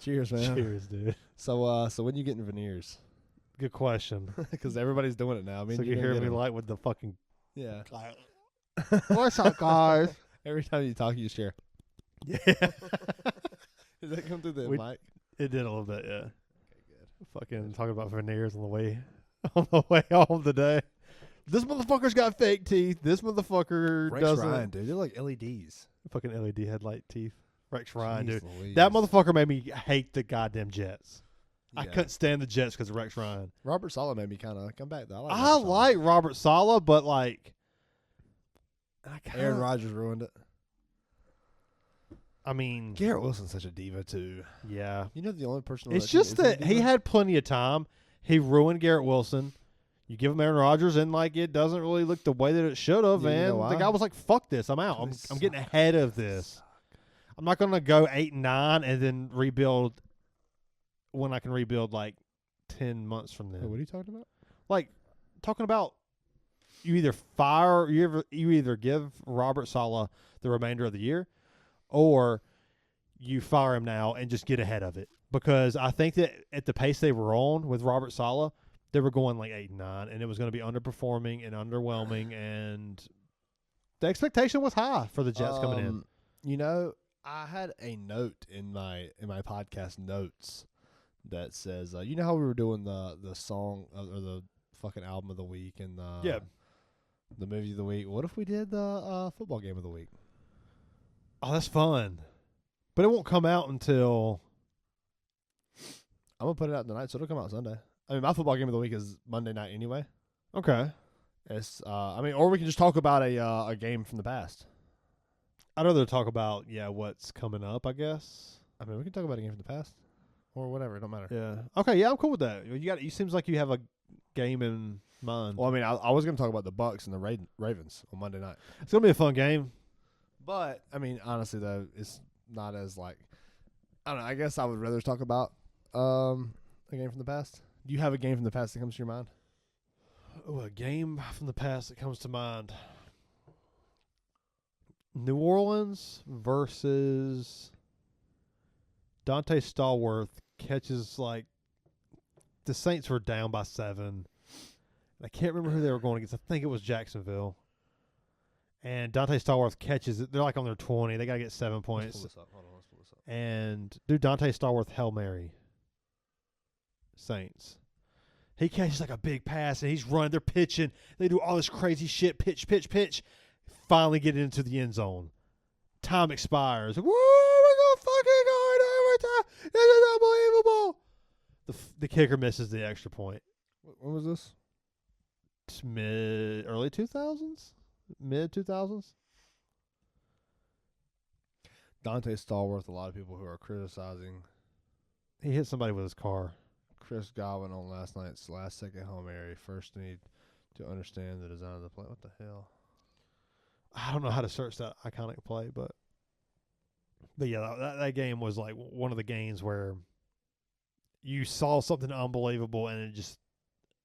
Cheers, man. Cheers, dude. So when you getting veneers? Good question. Because everybody's doing it now. I mean, So you hear me like with the fucking... yeah. What's up, guys? Every time you talk, you share. Yeah. Does that come through the We- mic? It did a little bit, yeah. Okay, good. Fucking talking about veneers on the way home today. This motherfucker's got fake teeth. This motherfucker Rex doesn't. Ryan, dude. They're like LEDs. Fucking LED headlight teeth. Rex Ryan, Jeez dude. Louise. That motherfucker made me hate the goddamn Jets. I Yeah. couldn't stand the Jets because of Rex Ryan. Robert Saleh made me kind of come back, though. I like Robert Saleh, but like, Aaron Rodgers ruined it. I mean, Garrett Wilson's such a diva, too. yeah. You know the only person on It's that team just isn't a that he diva? had plenty of time. He ruined Garrett Wilson. You give him Aaron Rodgers, and like it doesn't really look the way that it should have. Yeah, you know And why? the guy was like, "Fuck this, I'm out. I'm getting ahead of this. I'm not gonna go 8-9 and then rebuild when I can rebuild like 10 months from Hey, then." what are you talking about? Like talking about you either fire, you either give Robert Saleh the remainder of the year, or you fire him now and just get ahead of it. Because I think that at the pace they were on with Robert Saleh, they were going like 8-9, and it was going to be underperforming and underwhelming, and the expectation was high for the Jets coming in. You know, I had a note in my podcast notes that says, you know how we were doing the song or the fucking album of the week and Yeah. the movie of the week. What if we did the football game of the week? Oh, that's fun. But it won't come out until... I'm gonna put it out tonight, so it'll come out Sunday. I mean, my football game of the week is Monday night anyway. Okay. It's or we can just talk about a game from the past. I'd rather talk about, what's coming up, I guess. I mean, we can talk about a game from the past or whatever. It don't matter. Yeah. Okay, yeah, I'm cool with that. You seems like you have a game in mind. Well, I mean, I was gonna talk about the Bucks and the Ravens on Monday night. It's going to be a fun game. But I mean, honestly though, it's not as like I don't know. I guess I would rather talk about a game from the past. Do you have a game from the past that comes to your mind? Oh, a game from the past that comes to mind. New Orleans versus Dante Stallworth catches like the Saints were down by 7. I can't remember who they were going against. I think it was Jacksonville. And Dante Stallworth catches it. They're like on their 20. They got to get 7 points. Let's pull this up. Hold on, let's pull this up. And do Dante Stallworth Hail Mary. Saints. He catches like a big pass and he's running. They're pitching. They do all this crazy shit. Pitch. Finally get into the end zone. Time expires. Woo! We're going fucking going overtime. This is unbelievable. The kicker misses the extra point. When was this? It's early 2000s? Mid 2000s? Dante Stallworth. A lot of people who are criticizing He hit somebody with his car. Chris Godwin on last night's last-second Hail Mary. First need to understand the design of the play. What the hell? I don't know how to search that iconic play, but yeah, that game was like one of the games where you saw something unbelievable and it just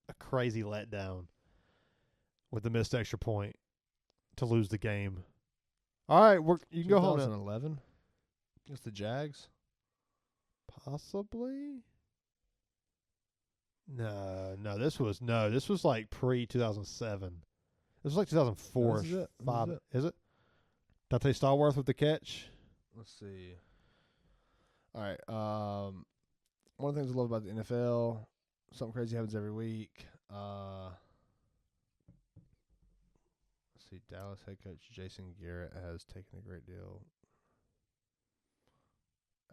a crazy letdown with the missed extra point to lose the game. All right, you can go home now. 2011. It's the Jags. Possibly. No. This was like pre-2007. This was like 2004. This is it. Five. Is it? Dante Stallworth with the catch. Let's see. All right. One of the things I love about the NFL, something crazy happens every week. Let's see. Dallas head coach Jason Garrett has taken a great deal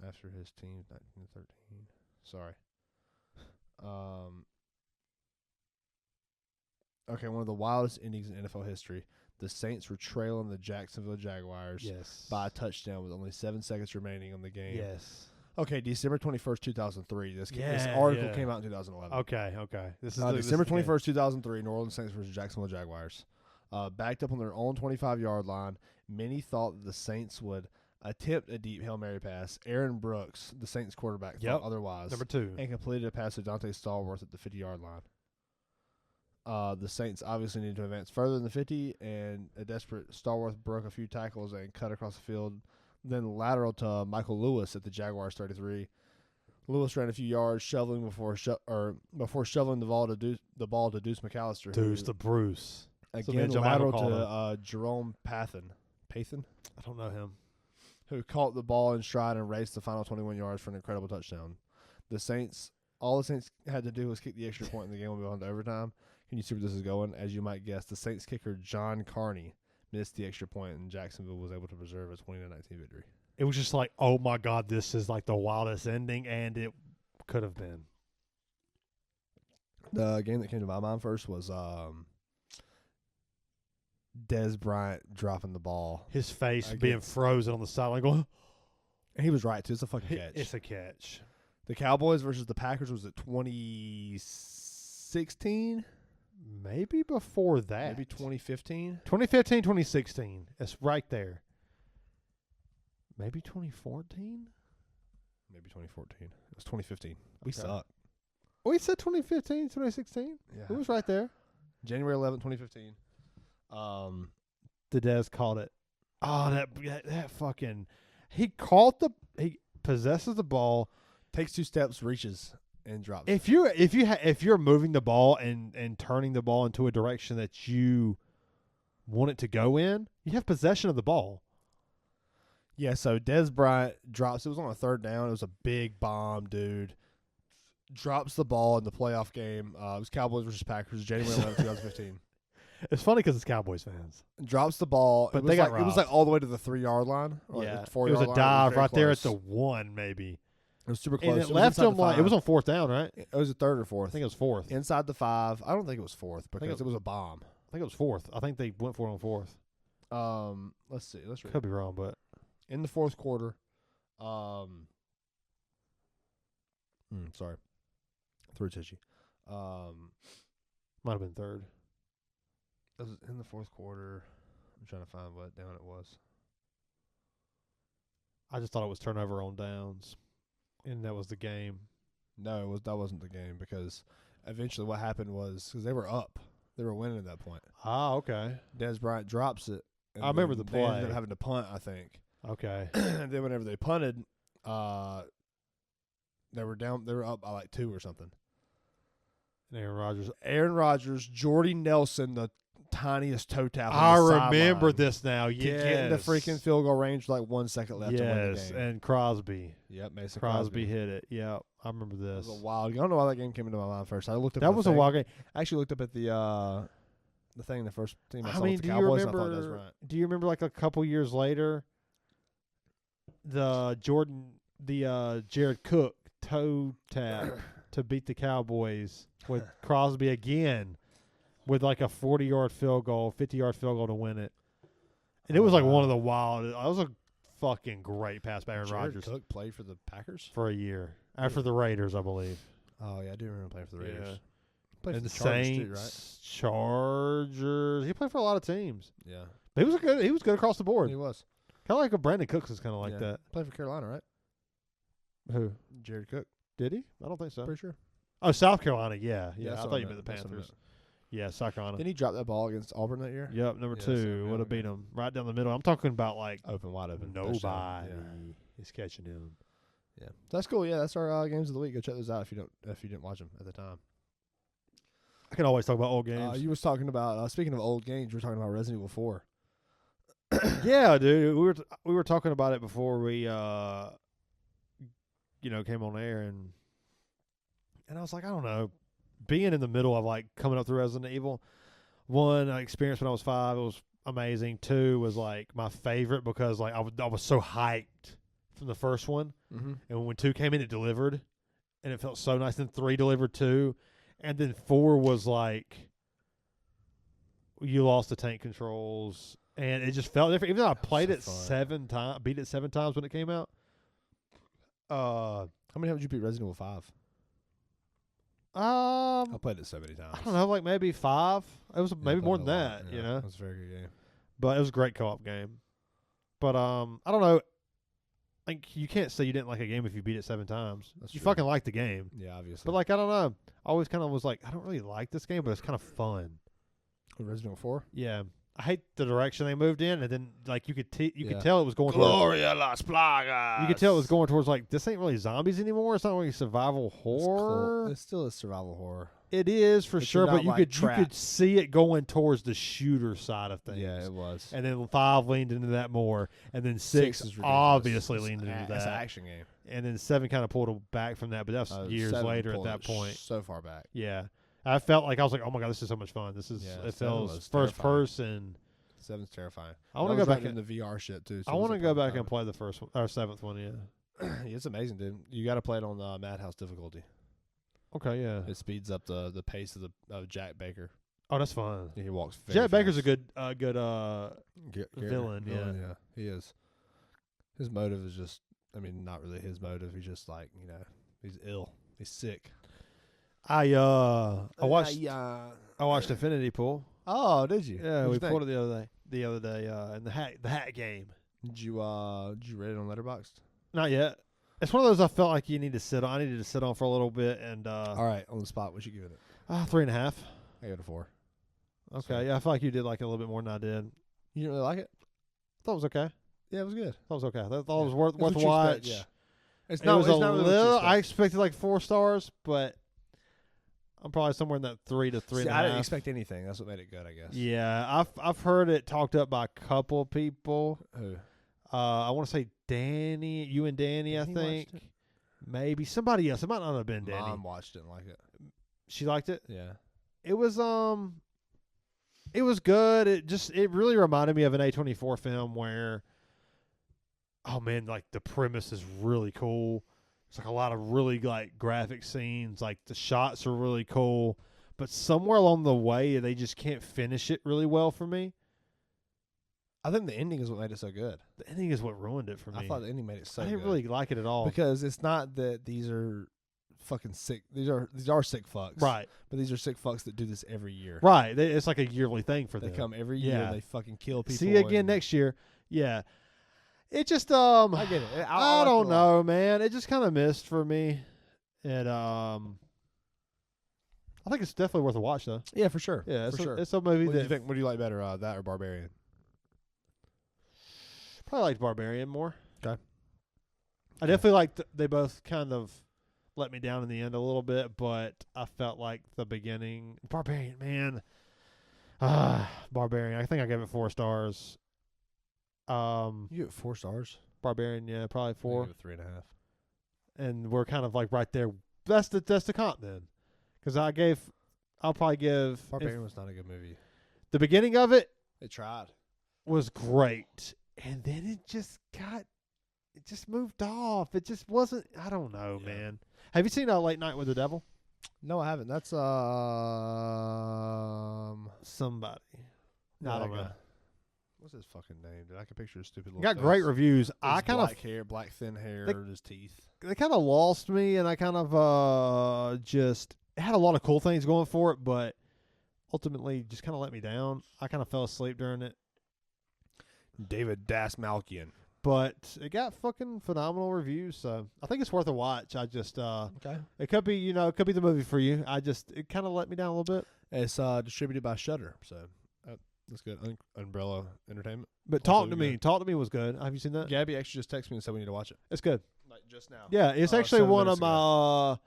after his team's 1913. Sorry. Okay, one of the wildest endings in NFL history. The Saints were trailing the Jacksonville Jaguars by a touchdown with only 7 seconds remaining on the game. Yes. Okay, December 21st, 2003. This Yeah, article yeah. came out in 2011. Okay. This is December 21st, 2003, New Orleans Saints versus Jacksonville Jaguars. Backed up on their own 25-yard line, many thought that the Saints would attempt a deep Hail Mary pass. Aaron Brooks, the Saints quarterback, thought otherwise. Number 2. And completed a pass to Dante Stallworth at the 50-yard line. The Saints obviously needed to advance further than the 50, and a desperate Stallworth broke a few tackles and cut across the field, then lateral to Michael Lewis at the Jaguars 33. Lewis ran a few yards, shoveling before shoveling the ball to Deuce McAllister. Deuce the Bruce. Again, lateral to Jerome Pathan. Pathan? I don't know him. Who caught the ball in stride and raced the final 21 yards for an incredible touchdown. All the Saints had to do was kick the extra point in the game when we went to overtime. Can you see where this is going? As you might guess, the Saints kicker John Carney missed the extra point, and Jacksonville was able to preserve a 20-19 victory. It was just like, oh my God, this is like the wildest ending, and it could have been. The game that came to my mind first was Dez Bryant dropping the ball. His face being frozen on the sideline going. And he was right, too. It's a fucking catch. It's a catch. The Cowboys versus the Packers was at 2016? Maybe before that. Maybe 2015? 2015, 2016. It's right there. Maybe 2014? Maybe 2014. It was 2015. We suck. We said 2015, 2016? Yeah. It was right there. January 11th, 2015. The Dez called it. Oh, that fucking... He possesses the ball. Takes 2 steps, reaches, and drops. If you're moving the ball and turning the ball into a direction that you want it to go in, you have possession of the ball. Yeah, so Dez Bryant drops. It was on a 3rd down. It was a big bomb, dude. Drops the ball in the playoff game. It was Cowboys versus Packers, January 11th, 2015. It's funny because it's Cowboys fans. Drops the ball. But it was like all the way to the 3-yard line. Yeah. Like 4 it was yard a line. dive right close. there at the 1, maybe. It was super close. And it left him like, it was on 4th down, right? It was a 3rd or 4th. I think it was 4th. Inside the 5. I don't think it was 4th because it was a bomb. I think it was 4th. I think they went for it on 4th. Let's see. Let's read. Could be wrong, but. In the 4th quarter, sorry. Through tissue. Might have been 3rd. It was in the 4th quarter. I'm trying to find what down it was. I just thought it was turnover on downs, and that was the game. No, that wasn't the game because eventually what happened was because they were up. They were winning at that point. Ah, okay. Dez Bryant drops it. I remember the play. They ended up having to punt, I think. Okay. And then whenever they punted, they were up by like 2 or something. And Aaron Rodgers, Jordy Nelson, the tiniest toe tap. I remember this now. Yes. Get in the freaking field goal range, like 1 second left to win the game. And Crosby. Yep, Mason Crosby hit it. Yep, I remember this. It was a wild game. I don't know why that game came into my mind first. I looked up. That was a wild game. I actually looked up at the thing, the first team I saw mean, with the Cowboys. And I thought that was right. Do you remember like a couple years later, the Jared Cook toe tap to beat the Cowboys with Crosby again with like a 40-yard field goal, 50-yard field goal to win it. And it was like one of the wild. It was a fucking great pass by Aaron Rodgers. Jared Cook played for the Packers for a year after the Raiders, I believe. Oh yeah, I do remember playing for the Raiders. Yeah. Played And for the Chargers Saints, too, right? Chargers. He played for a lot of teams. Yeah, But he was good across the board. he was. Kind of like a Brandon Cooks is kind of like that. Played for Carolina, right? Who? Jared Cook. Did he? I don't think so. Pretty sure. Oh, South Carolina. Yeah. that's I what thought you meant. meant the That's what I Panthers. meant. Yeah, South Carolina. Didn't he drop that ball against Auburn that year? Yep, number Yeah, 2 would have beat him right down the middle. I'm talking about like Wide open. nobody Touchdown. is catching him. Yeah, that's cool. Yeah, that's our games of the week. Go check those out if you didn't watch them at the time. I can always talk about old games. You was talking about speaking of old games. You were talking about Resident Evil 4. Yeah, dude. We were talking about it before we came on air, and I was like, I don't know, being in the middle of like coming up through Resident Evil. 1, I experienced when I was 5. It was amazing. 2 was like my favorite because like I was so hyped from the first one, and when 2 came in, it delivered, and it felt so nice. Then 3 delivered too, and then 4 was like you lost the tank controls. And it just felt different. Even though I played it 7 times, beat it 7 times when it came out. How many times did you beat Resident Evil 5? I played it 70 times. I don't know, like maybe 5. It was maybe more than that, Yeah, you know. It was a very good game. But it was a great co-op game. But I don't know. Like you can't say you didn't like a game if you beat it 7 times. That's you true. fucking liked the game. Yeah, obviously. But like I don't know. I always kind of was like, I don't really like this game, but it's kind of fun. Resident Evil 4? Yeah. I hate the direction they moved in, and then like you could Yeah. tell it was going towards, Gloria las Plagas. you could tell it was going towards like this ain't really zombies anymore. It's not really survival horror. It's still a survival horror. It is for But sure, you're but not, you like, could trapped. see it going towards the shooter side of things. Yeah, it was. And then 5 leaned into that more, and then 6 is ridiculous. obviously It's leaned into It's an that, action game. and then 7 kind of pulled it back from that. But that's years 7 later at pulled that it point. so far back. Yeah, I felt like I was like, oh my god, this is so much fun. This is Yeah, it 7 feels was first terrifying. person. 7's terrifying. I want to go back in and the VR shit too. So I want to go back and play the first one or 7th one. Yeah. It's amazing, dude. You got to play it on Madhouse difficulty. Okay. Yeah. It speeds up the pace of Jack Baker. Oh, that's fun. Yeah, he walks. Jack Baker's a fast. good villain. Yeah. Yeah, he is. His motive is just. I mean, not really his motive. He's just like he's ill. He's sick. I watched Infinity Pool. Oh, did you? Yeah, What'd we you think? pulled it the other day in the hat game. Did you rate it on Letterboxd? Not yet. It's one of those I felt like you need to sit on. I needed to sit on for a little bit, and All right, on the spot, what you give it? 3.5. I gave it a 4. Okay, So- yeah, I feel like you did like it a little bit more than I did. You didn't really like it? Thought it was okay. Yeah, it was good. Thought it was okay. Thought it was Yeah. worth It's what a you watch. expect, yeah. It's It was it's a not really what you little. expect. I expected like 4 stars, but I'm probably somewhere in that 3 to 3.5. See, I didn't expect anything. That's what made it good, I guess. Yeah, I've heard it talked up by a couple people. Who? I want to say Danny, you and Danny, I Danny think. watched it? Maybe somebody else. It might not have been Danny. Mom watched it and liked it. She liked it. Yeah. It was good. It really reminded me of an A24 film where, oh man, like the premise is really cool. It's like a lot of really like graphic scenes. Like the shots are really cool, but somewhere along the way they just can't finish it really well for me. I think the ending is what made it so good. The ending is what ruined it for me. I thought the ending made it so I didn't good. really like it at all. Because it's not that these are fucking sick. These are sick fucks. Right. But these are sick fucks that do this every year. Right. It's like a yearly thing for They them. come every year. Yeah. They fucking kill people. See you again and- next year. Yeah. It just I get it. I don't know, man. It just kind of missed for me. And I think it's definitely worth a watch though. Yeah, for sure. Yeah, for sure. It's a movie What do you that think? What do you like better, that or Barbarian? probably liked Barbarian more. Okay. I definitely liked they both kind of let me down in the end a little bit, but I felt like the beginning Barbarian, man. Barbarian. I think I gave it 4 stars. You give it 4 stars. Barbarian, yeah, probably I 4. give it 3.5. And we're kind of like right there. That's the comp then, because I'll probably give Barbarian was not a good movie. the beginning of it It tried. was great, and then it just moved off. It just wasn't. I don't know, Yeah. man. Have you seen Late Night with the Devil? No, I haven't. That's Somebody. I don't know. What's his fucking name? Dude, I can picture his stupid little Got face. great reviews. His I kind of black hair, black thin hair, They- his teeth. they kind of lost me, and I kind of just it had a lot of cool things going for it, but ultimately just kind of let me down. I kind of fell asleep during it, David Dasmalkian. but it got fucking phenomenal reviews, so I think it's worth a watch. I just Okay. it could be it could be the movie for you. It kind of let me down a little bit. It's distributed by Shudder, so that's good. Umbrella Entertainment. But Also Talk to Me. good. Talk to Me was good. Have you seen that? Gabby actually just texted me and said we need to watch it. It's good. Like just now. Yeah, it's actually 7 one minutes of my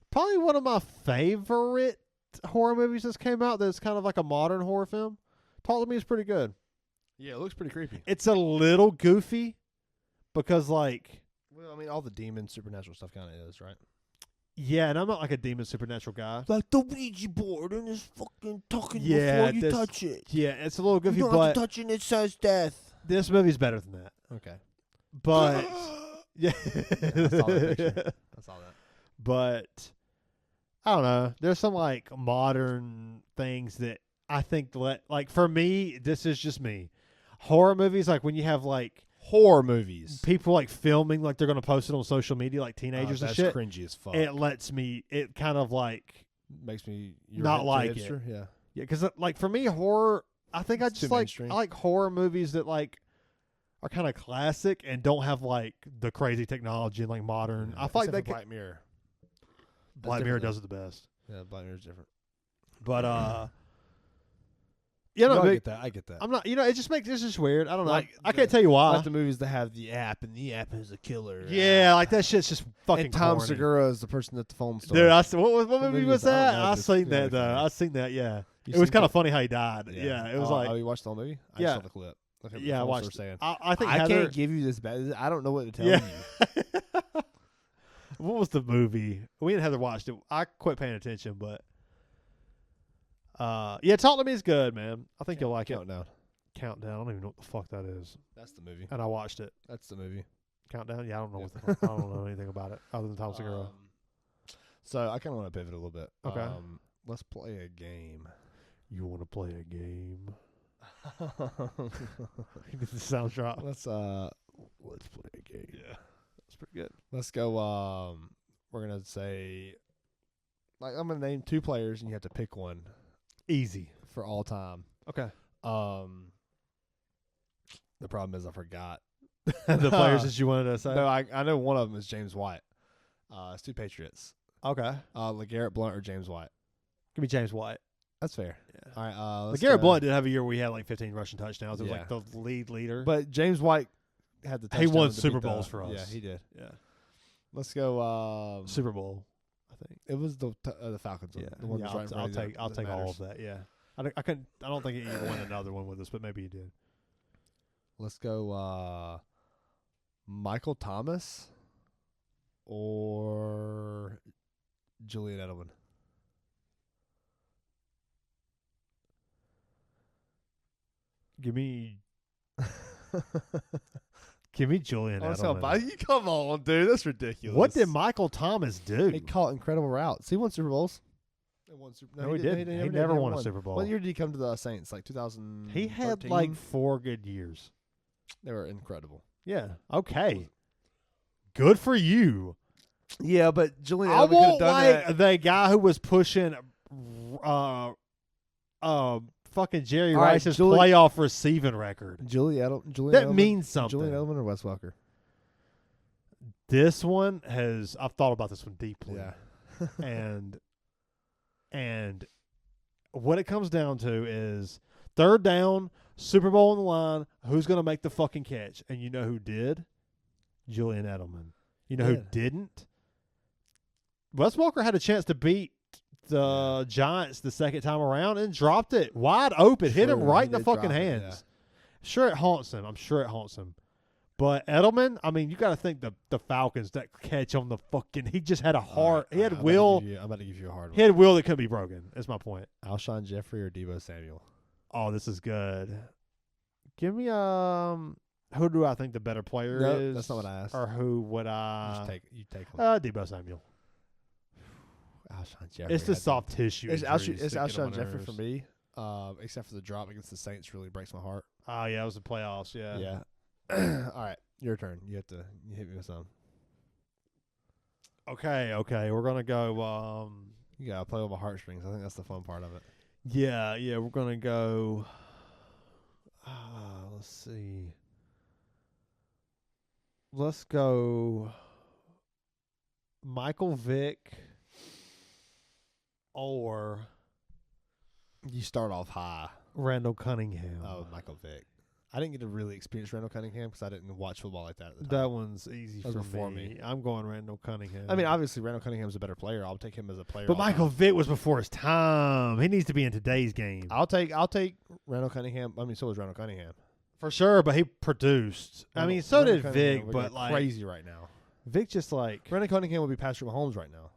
probably one of my favorite horror movies that's came out. That's kind of like a modern horror film. Talk to Me is pretty good. Yeah, it looks pretty creepy. It's a little goofy because like Well, I mean, all the demon supernatural stuff kind of is, right? yeah, and I'm not like a demon supernatural guy. Like the Ouija board and it's fucking talking Yeah, before you this- touch it. Yeah, it's a little goofy, You don't have but to touch it and it says death. this movie's better than that. Okay. But yeah, I saw that picture. I saw that. But I don't know. There's some like modern things that I think like for me, this is just me. Horror movies, like when you have like Horror movies. people like filming, like they're gonna post it on social media, like teenagers and that's shit. cringy as fuck. It kind of like makes me not like it. hipster. Yeah. yeah, because like for me, horror. I think I It's just too like mainstream. I like horror movies that like are kind of classic and don't have like the crazy technology and like modern. I feel like Except they for Black Mirror. That's Black Mirror different, does it the best. though. Yeah, Black Mirror's different. But Yeah, No, no, I get that. I get that. I'm not. It just makes it's just weird. I don't know. Like I can't tell you why. Like the movies that have the app, and the app is a killer. Yeah, like that shit's just fucking. And Tom corny. Segura is the person at the phone store. Dude, what movie was I don't that? know, I just seen really that though. funny. I seen that. Yeah, You it was seen kind it? of funny how he died. Yeah, it was like. Oh, you watched the whole movie? I Yeah. just saw the clip. Okay, Yeah, I the phone watched. store saying. I think I Heather, can't give you this bad. I don't know what to tell Yeah. you. What was the movie? We and Heather watched it. I quit paying attention, but yeah, Talk to Me is good, man. I think you'll like it. Countdown. Countdown. I don't even know what the fuck that is. That's the movie. And I watched it. That's the movie. Countdown. Yeah, I don't know Yeah. what the fuck. I don't know anything about it other than Tom Segura. So I kind of want to pivot a little bit. Okay. Let's play a game. You want to play a game? Did the sound drop? Let's play a game. Yeah, that's pretty good. Let's go. We're gonna say, like, I'm gonna name 2 players, and you have to pick one Easy. for all time. Okay. The problem is I forgot The players that you wanted to say. No, I know one of them is James White. It's 2 Patriots. Okay. LeGarrette Blount or James White. Give me James White. That's fair. Yeah. All right. Let's LeGarrette go. Blount did have a year where he had like 15 rushing touchdowns. It was Yeah. like the leader. But James White had the. He touchdown won to beat Super the- Bowls for us. Yeah, he did. yeah, Let's go. Super Bowl, I think. It was the Falcons one. Yeah, The one yeah. that's right in front of you I'll that take all matters. of that. Yeah, I couldn't. I don't think he won another one with us, but maybe he did. Let's go. Michael Thomas or Julian Edelman. Give me Julian Oh, Edelman. you come on, dude. That's ridiculous. What did Michael Thomas do? He caught incredible routes. He won Super Bowls. No, he didn't. He never won a Super Bowl. What year did he come to the Saints? Like 2000. He had like 4 good years. They were incredible. Yeah. Okay. Good for you. Yeah, but Julian I Edelman could won't have done like that. the guy who was pushing fucking Jerry All right, Rice's Julie- playoff receiving record. Julian That Edelman, means something. Julian Edelman or Wes Welker? This one I've thought about this one deeply. Yeah. and what it comes down to is 3rd down, Super Bowl on the line, who's going to make the fucking catch? And you know who did? Julian Edelman. You know who didn't? Wes Welker had a chance to beat the Giants the second time around and dropped it wide open, hit him True, right he in the did fucking drop it, hands. yeah. Sure, it haunts him. I'm sure it haunts him. But Edelman, I mean, you got to think the Falcons, that catch on the fucking, he just had a heart. He had I'm will. about to give you a hard He one. had will that couldn't be broken. That's my point. Alshon Jeffrey or Deebo Samuel? Oh, this is good. Give me who do I think the better player No, is? that's not what I asked. Or who would You take one. Debo Samuel. Alshon Jeffrey. It's the had soft tissue. It's injuries that get on Alshon my Jeffrey nerves. for me. Except for the drop against the Saints, really breaks my heart. Oh yeah, it was the playoffs. Yeah. Yeah. All right, your turn. You hit me with some. Okay. We're gonna go. You gotta play with my heartstrings. I think that's the fun part of it. Yeah. We're gonna go. Let's see. Let's go. Michael Vick. Or You start off high. Randall Cunningham. Oh, Michael Vick. I didn't get to really experience Randall Cunningham because I didn't watch football like that at the time. That one's easy That was for before me. me. I'm going Randall Cunningham. I mean, obviously, Randall Cunningham's a better player. I'll take him as a player. but all Michael time. Vick was before his time. He needs to be in today's game I'll take Randall Cunningham. I mean, so was Randall Cunningham. for sure. But he produced. I mean, so Randall did Cunningham Vick. would But get like crazy right now. Vick, just like Randall Cunningham would be Patrick Mahomes right now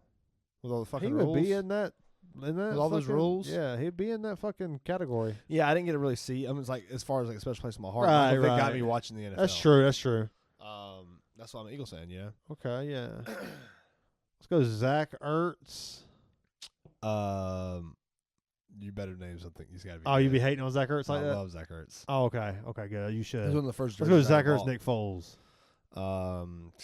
with all the fucking he rules. would be in that. With all those rules? Yeah, he'd be in that fucking category. Yeah, I didn't get to really see. I mean, it's like as far as like a special place in my heart. Right, Michael Vick got right. me watching the NFL. That's true. That's true. That's why I'm an Eagles fan. Yeah. Okay, yeah. Let's go Zach Ertz. You better name something. He's got to be. Oh, you good. be hating on Zach Ertz like I that? love Zach Ertz. Oh, okay. Okay, good. You should. He's one of the first. Let's go jerseys I Zach Ertz, bought. Nick Foles.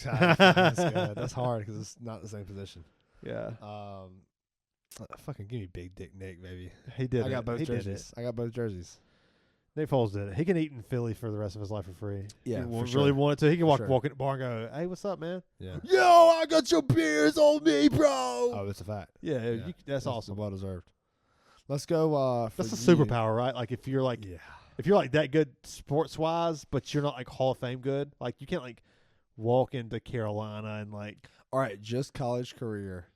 That's good. That's hard because it's not the same position. Yeah. Fucking give me Big Dick Nick, baby. He did I got both He did jerseys. I got both jerseys. Nick Foles did it. He can eat in Philly for the rest of his life for free. Yeah, If he for really sure. wanted to. He can walk sure. walk in the bar and go, "Hey, what's up, man?" Yeah. Yo, I got your beers on me, bro. Oh, it's a fact. Yeah, Yeah. that's awesome. Well deserved. Let's go. That's a you. superpower, right? Like if you're like Yeah. that good sports wise, but you're not like Hall of Fame good, like you can't like walk into Carolina and like. All right, just college career.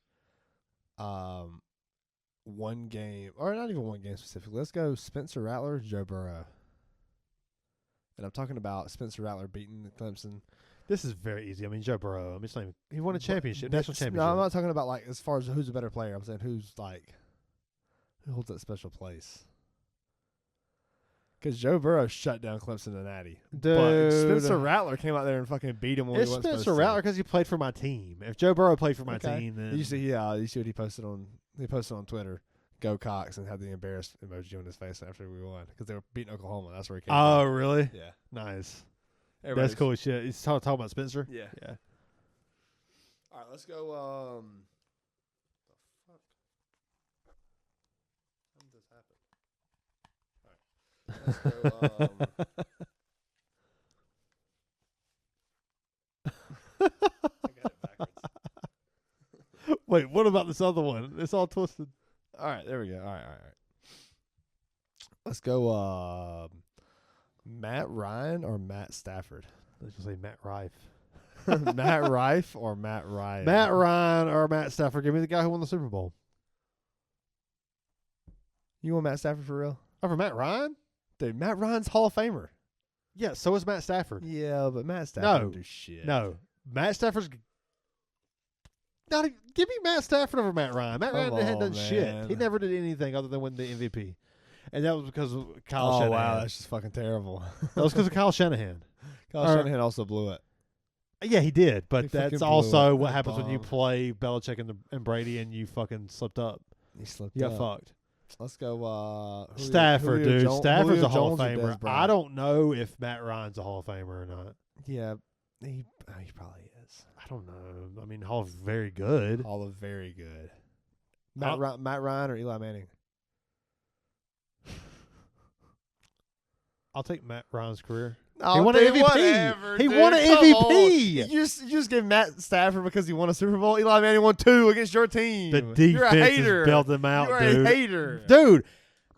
One game, or not even one game specifically. Let's go Spencer Rattler, Joe Burrow. And I'm talking about Spencer Rattler beating Clemson. This is very easy. I mean, Joe Burrow. I mean, it's not even, he won a championship, national championship. No, I'm not talking about like as far as who's a better player. I'm saying who holds that special place. Because Joe Burrow shut down Clemson and Natty. Dude. But Spencer Rattler came out there and fucking beat him when he It's wasn't Spencer supposed to. Rattler because he played for my team. If Joe Burrow played for my team, then You see what he posted on? He posted on Twitter, "Go Cox," and had the embarrassed emoji on his face after we won because they were beating Oklahoma. That's where he came. Oh, from. really? Yeah, Nice. Everybody's- That's cool as shit. He's talking about Spencer? Yeah. Yeah. All right, let's go. The fuck? How did this happen? All right. Let's go. I got it backwards. Wait, what about this other one? It's all twisted. All right, there we go. All right. Let's go. Matt Ryan or Matt Stafford? Let's just say Matt Rife. Matt Rife or Matt Ryan? Matt Ryan or Matt Stafford. Give me the guy who won the Super Bowl. You want Matt Stafford for real? Over Matt Ryan? Dude, Matt Ryan's Hall of Famer. Yeah, so is Matt Stafford. Yeah, but Matt Stafford No. don't do shit. No. Matt Stafford's. Give me Matt Stafford over Matt Ryan. Matt Ryan hadn't done shit. man. He never did anything other than win the MVP. And that was because of Kyle Oh, Shanahan. wow, that's just fucking terrible. That was because of Kyle Shanahan. Kyle Shanahan also blew it. Yeah, he did. But He fucking that's blew also it. what That happens when you bomb. play Belichick and Brady and you fucking slipped up. He slipped You up. got fucked. Let's go. Stafford, Julio dude. Stafford's Julio a Hall of Jones or Des Famer. Bryant? I don't know if Matt Ryan's a Hall of Famer or not. Yeah, he probably is. I don't know. I mean, Hall of very good. All of very good. I'll- Matt Ryan or Eli Manning? I'll take Matt Ryan's career. Oh, He won an dude, MVP. whatever, He dude. won an Come MVP. on. You just give Matt Stafford because he won a Super Bowl. Eli Manning won 2 against your team. The You're a defense hater. has bailed them out, You're dude. a hater. Dude,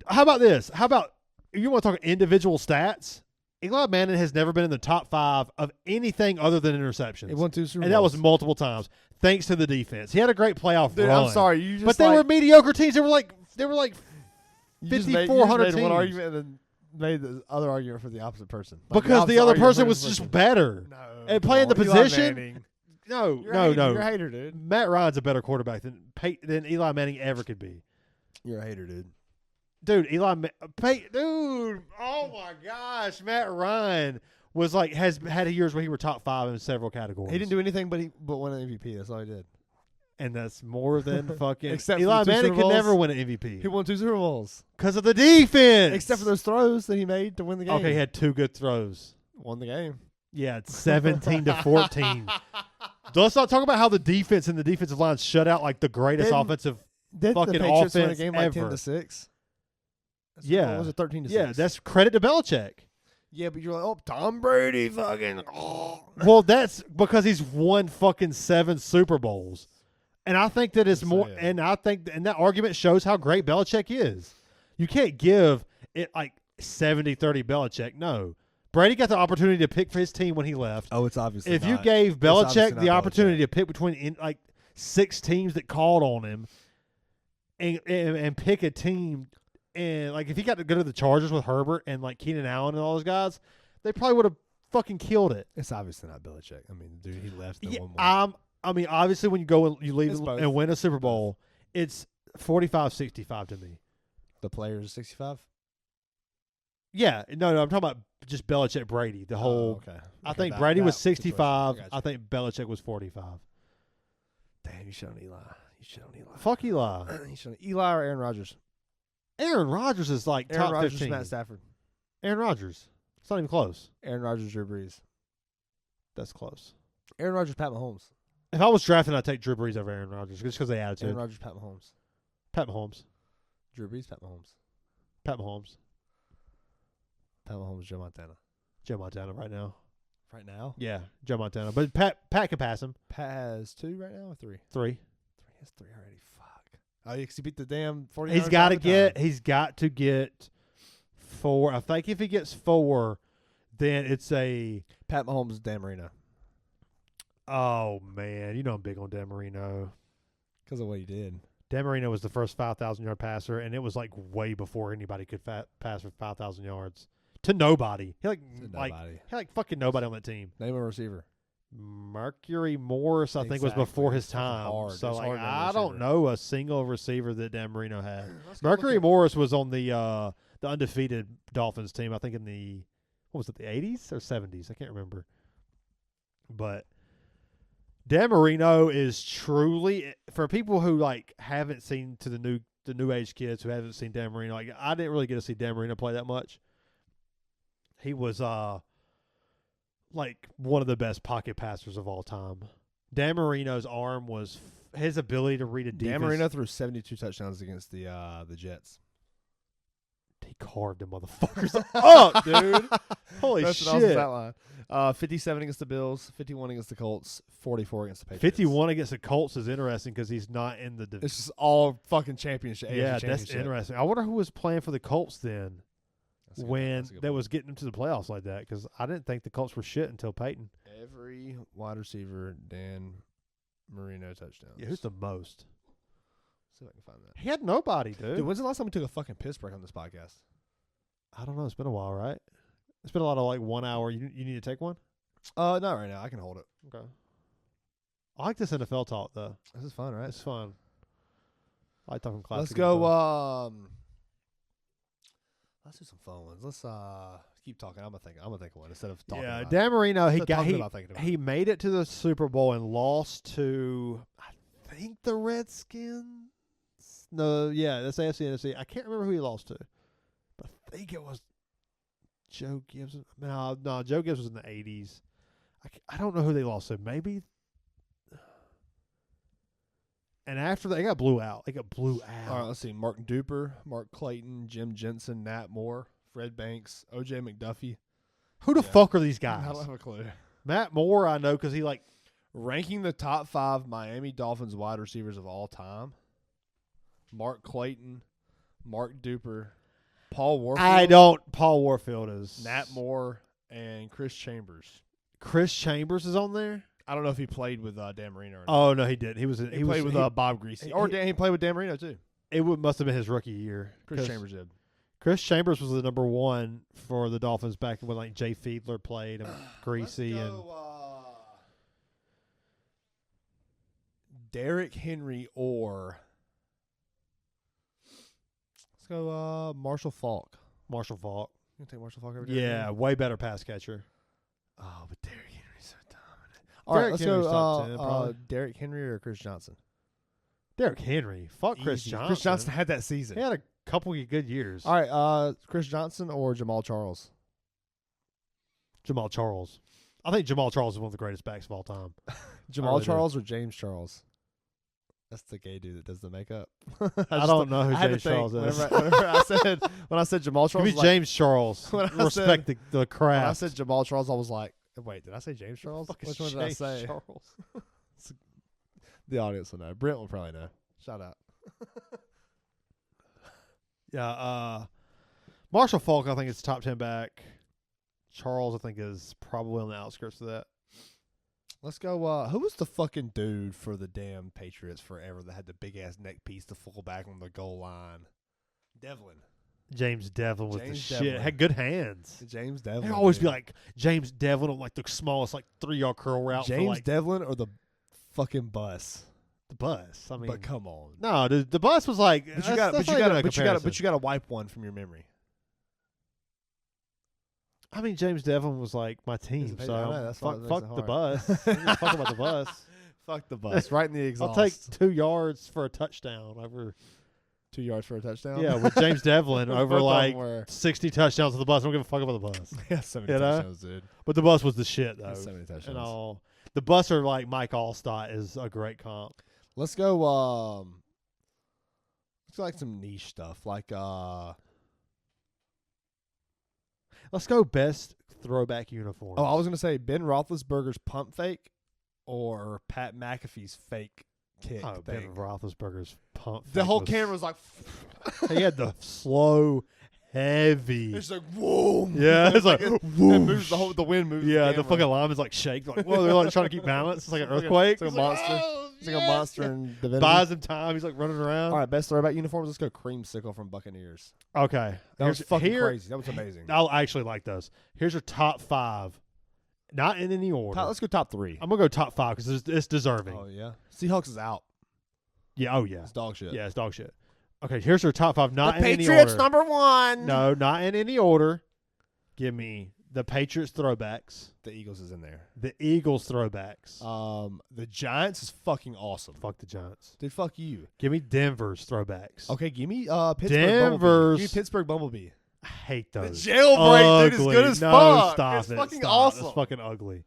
how about this? How about you want to talk individual stats? Eli Manning has never been in the top 5 of anything other than interceptions. He won 2 Super Bowls. And that was multiple times, thanks to the defense. He had a great playoff Dude, run. I'm sorry. You just but they were mediocre teams. They were like you just made 5,400 one teams. argument and then made the other argument for the opposite person. Because the other person was just better. No. And playing the Eli position? Manning. No, You're no, a hater. no. You're a hater, dude. Matt Ryan's a better quarterback than Eli Manning ever could be. You're a hater, dude. Dude, dude, oh my gosh, Matt Ryan was like has had years where he were top 5 in several categories. He didn't do anything but win an MVP. That's all he did. and that's more than fucking. Except for Eli the 2 Manning Super could Bowls. never win an MVP He won 2 Super Bowls. because of the defense. Except for those throws that he made to win the game. Okay, he had 2 good throws. Won the game. Yeah, it's 17-14. Let's not talk about how the defense and the defensive line shut out like the greatest Didn't- offensive. Did Fucking the Patriots win a offense game like ever. 10-6? Yeah. Or was it 13-6? Yeah, that's credit to Belichick. Yeah, but you're like, oh, Tom Brady fucking. Oh. Well, that's because he's won fucking 7 Super Bowls. And I think that it's Just more, saying. and I think, and that argument shows how great Belichick is. You can't give it like 70-30 Belichick. No. Brady got the opportunity to pick for his team when he left. Oh, it's obviously If you not. gave obviously Belichick not the opportunity Belichick. to pick between like 6 teams that called on him and pick a team, and like if he got to go to the Chargers with Herbert and like Keenan Allen and all those guys, they probably would have fucking killed it. It's obviously not Belichick. I mean, dude, he left the Yeah, one. I mean, obviously, when you go and you leave It's both. and win a Super Bowl, it's 45-65 to me. The players 65. Yeah, no, I'm talking about just Belichick Brady. The whole, okay. I think Brady was 65. I I think Belichick was 45. Damn, you shit on Eli. You shit on Eli. Fuck Eli. You shit on Eli or Aaron Rodgers. Aaron Rodgers is like Aaron top Rodgers, 15. Matt Stafford. Aaron Rodgers. It's not even close. Aaron Rodgers, Drew Brees. That's close. Aaron Rodgers, Pat Mahomes. If I was drafting, I'd take Drew Brees over Aaron Rodgers just because of the Aaron attitude. Rodgers, Pat Mahomes. Pat Mahomes. Drew Brees, Pat Mahomes. Pat Mahomes. Pat Mahomes, Joe Montana. Joe Montana right now. Right now, Yeah, Joe Montana. But Pat can pass him. Pat has 2 right now or 3? 3. He has 3 already. Fuck. Oh, yeah, 'cause he beat the damn 49ers. He's got to get 4. I think if he gets 4, then it's a Pat Mahomes, Dan Marino. Oh man, you know I'm big on Dan Marino. Because of what he did. Dan Marino was the first 5,000-yard passer, and it was like way before anybody could pass for 5,000 yards to nobody. He fucking nobody on that team. Name a receiver. Mercury Morris, I think, was before his time. Hard. So It's hard to name a I don't receiver. know a single receiver that Dan Marino had. Let's go Mercury look at- Morris was on the undefeated Dolphins team. I think in the the 80s or 70s? I can't remember. But Dan Marino is truly, for people who like haven't seen, to the new age kids who haven't seen Dan Marino. Like, I didn't really get to see Dan Marino play that much. He was like one of the best pocket passers of all time. Dan Marino's arm was his ability to read a defense. Dan Marino threw 72 touchdowns against the Jets. He carved them motherfuckers up, dude. Holy That's shit. an awesome stat line. 57 against the Bills, 51 against the Colts, 44 against the Patriots. 51 against the Colts is interesting because he's not in the division. It's just all fucking championship. AFC Yeah, that's championship. interesting. I wonder who was playing for the Colts then That's a good- when that's a good that point. was getting them to the playoffs like that, because I didn't think the Colts were shit until Peyton. Every wide receiver, Dan Marino touchdowns. Yeah, who's the most? See if I can find that. He had nobody, dude. Dude, when's the last time we took a fucking piss break on this podcast? I don't know. It's been a while, right? It's been a lot of like 1 hour. You need to take one? Not right now. I can hold it. Okay. I like this NFL talk though. This is fun, right? It's fun. I like talking classic. Let's go. NFL. Let's do some fun ones. Let's keep talking. I'm gonna think of one instead of talking. Yeah, about Dan Marino. Instead of talking about thinking about he made it to the Super Bowl and lost to, I think, the Redskins. No, yeah, that's AFC NFC. I can't remember who he lost to, but I think it was Joe Gibbs. No, Joe Gibbs was in the 80s. I don't know who they lost to. Maybe. And after that, they got blew out. All right, let's see. Mark Duper, Mark Clayton, Jim Jensen, Nat Moore, Fred Banks, O.J. McDuffie. Who the fuck are these guys? I don't have a clue. Matt Moore, I know, because he like Ranking the top 5 Miami Dolphins wide receivers of all time. Mark Clayton, Mark Duper, Paul Warfield. Paul Warfield is Nat Moore, and Chris Chambers. Chris Chambers is on there. I don't know if he played with Dan Marino or not. Oh no, he did. He played with Bob Greasy. He played with Dan Marino too. It must have been his rookie year. Chris Chambers did. Chris Chambers was the number 1 for the Dolphins back when like Jay Fiedler played and Greasy and Derrick Henry or let's go Marshall Faulk. Marshall Faulk. You gonna take Marshall Faulk over Derrick Yeah, Henry? way better pass catcher. Oh, but Derrick Henry's so dominant. All right, Derrick let's Henry's go top 10, probably. Derrick Henry or Chris Johnson. Derrick Henry. Fuck Chris Easy. Johnson. Chris Johnson had that season. He had a couple of good years. All right, Chris Johnson or Jamal Charles. Jamal Charles. I think Jamal Charles is one of the greatest backs of all time. Jamal really do. Charles or James Charles. That's the gay dude that does the makeup. I don't know who I had to James think Charles is. whenever when I said Jamal Charles, Give me I was like- James Charles. When I Respect the when I craft. said Jamal Charles, I was like, wait, did I say James Charles? Fuck is Which one did I James say? Charles? The audience will know. Brent will probably know. Shout out. Yeah, Marshall Faulk, I think, is top 10 back. Charles, I think, is probably on the outskirts of that. Let's go. Who was the fucking dude for the damn Patriots forever that had the big ass neck piece to full back on the goal line? Devlin. James Devlin was the James shit. Devlin. Had good hands. James Devlin. They always be dude. like James Devlin on like the smallest like 3-yard curl route. James for like Devlin or the fucking bus. the bus. I mean, But come on. no, the bus was like. But you got to wipe one from your memory. I mean, James Devlin was like my team, He's a so I know, that's what fuck makes it the hard. bus. I don't give a fuck about the bus. Fuck the bus. Right in the exhaust. I'll take 2 yards for a touchdown over. 2 yards for a touchdown. Yeah, with James Devlin Both over of them like were- 60 touchdowns on the bus. I don't give a fuck about the bus. Yeah, so many You know? touchdowns, dude. But the bus was the shit though. So many touchdowns. And all the bus are like Mike Allstott is a great comp. Let's go. Let's go like some niche stuff, like Let's go best throwback uniform. Oh, I was gonna say Ben Roethlisberger's pump fake or Pat McAfee's fake kick. Ben thing. Roethlisberger's pump fake The whole was- camera was like, He had the slow, heavy. it's like, whoa. Yeah, it's like, it whoosh. moves the wind moves. Yeah, the the fucking lineman's like shake. Like, whoa, they're like trying to keep balance. It's like an earthquake. It's like a He's like, monster. "Oh, It's like a yes." monster in Divinity. Buys him time. He's like running around. All right, best throwback uniforms. Let's go creamsicle from Buccaneers. Okay. That was fucking here, crazy. That was amazing. I'll actually like those. Here's your top 5. Not in any order. Let's go top 3. I'm going to go top 5 because it's deserving. Oh, yeah. Seahawks is out. Yeah. Oh, yeah. It's dog shit. Yeah, it's dog shit. Okay, here's your top 5. Not The in any Patriots order. number 1. No, not in any order. Give me the Patriots throwbacks. The Eagles is in there. The Eagles throwbacks. The Giants is fucking awesome. Fuck the Giants. Dude, fuck you. Give me Denver's throwbacks. Okay, give me Pittsburgh Denver's- Bumblebee. Give me Pittsburgh Bumblebee. I hate The those. jailbreak, dude, is Ugly. good as No, fuck. Stop It's it. fucking Stop. awesome. It's fucking ugly.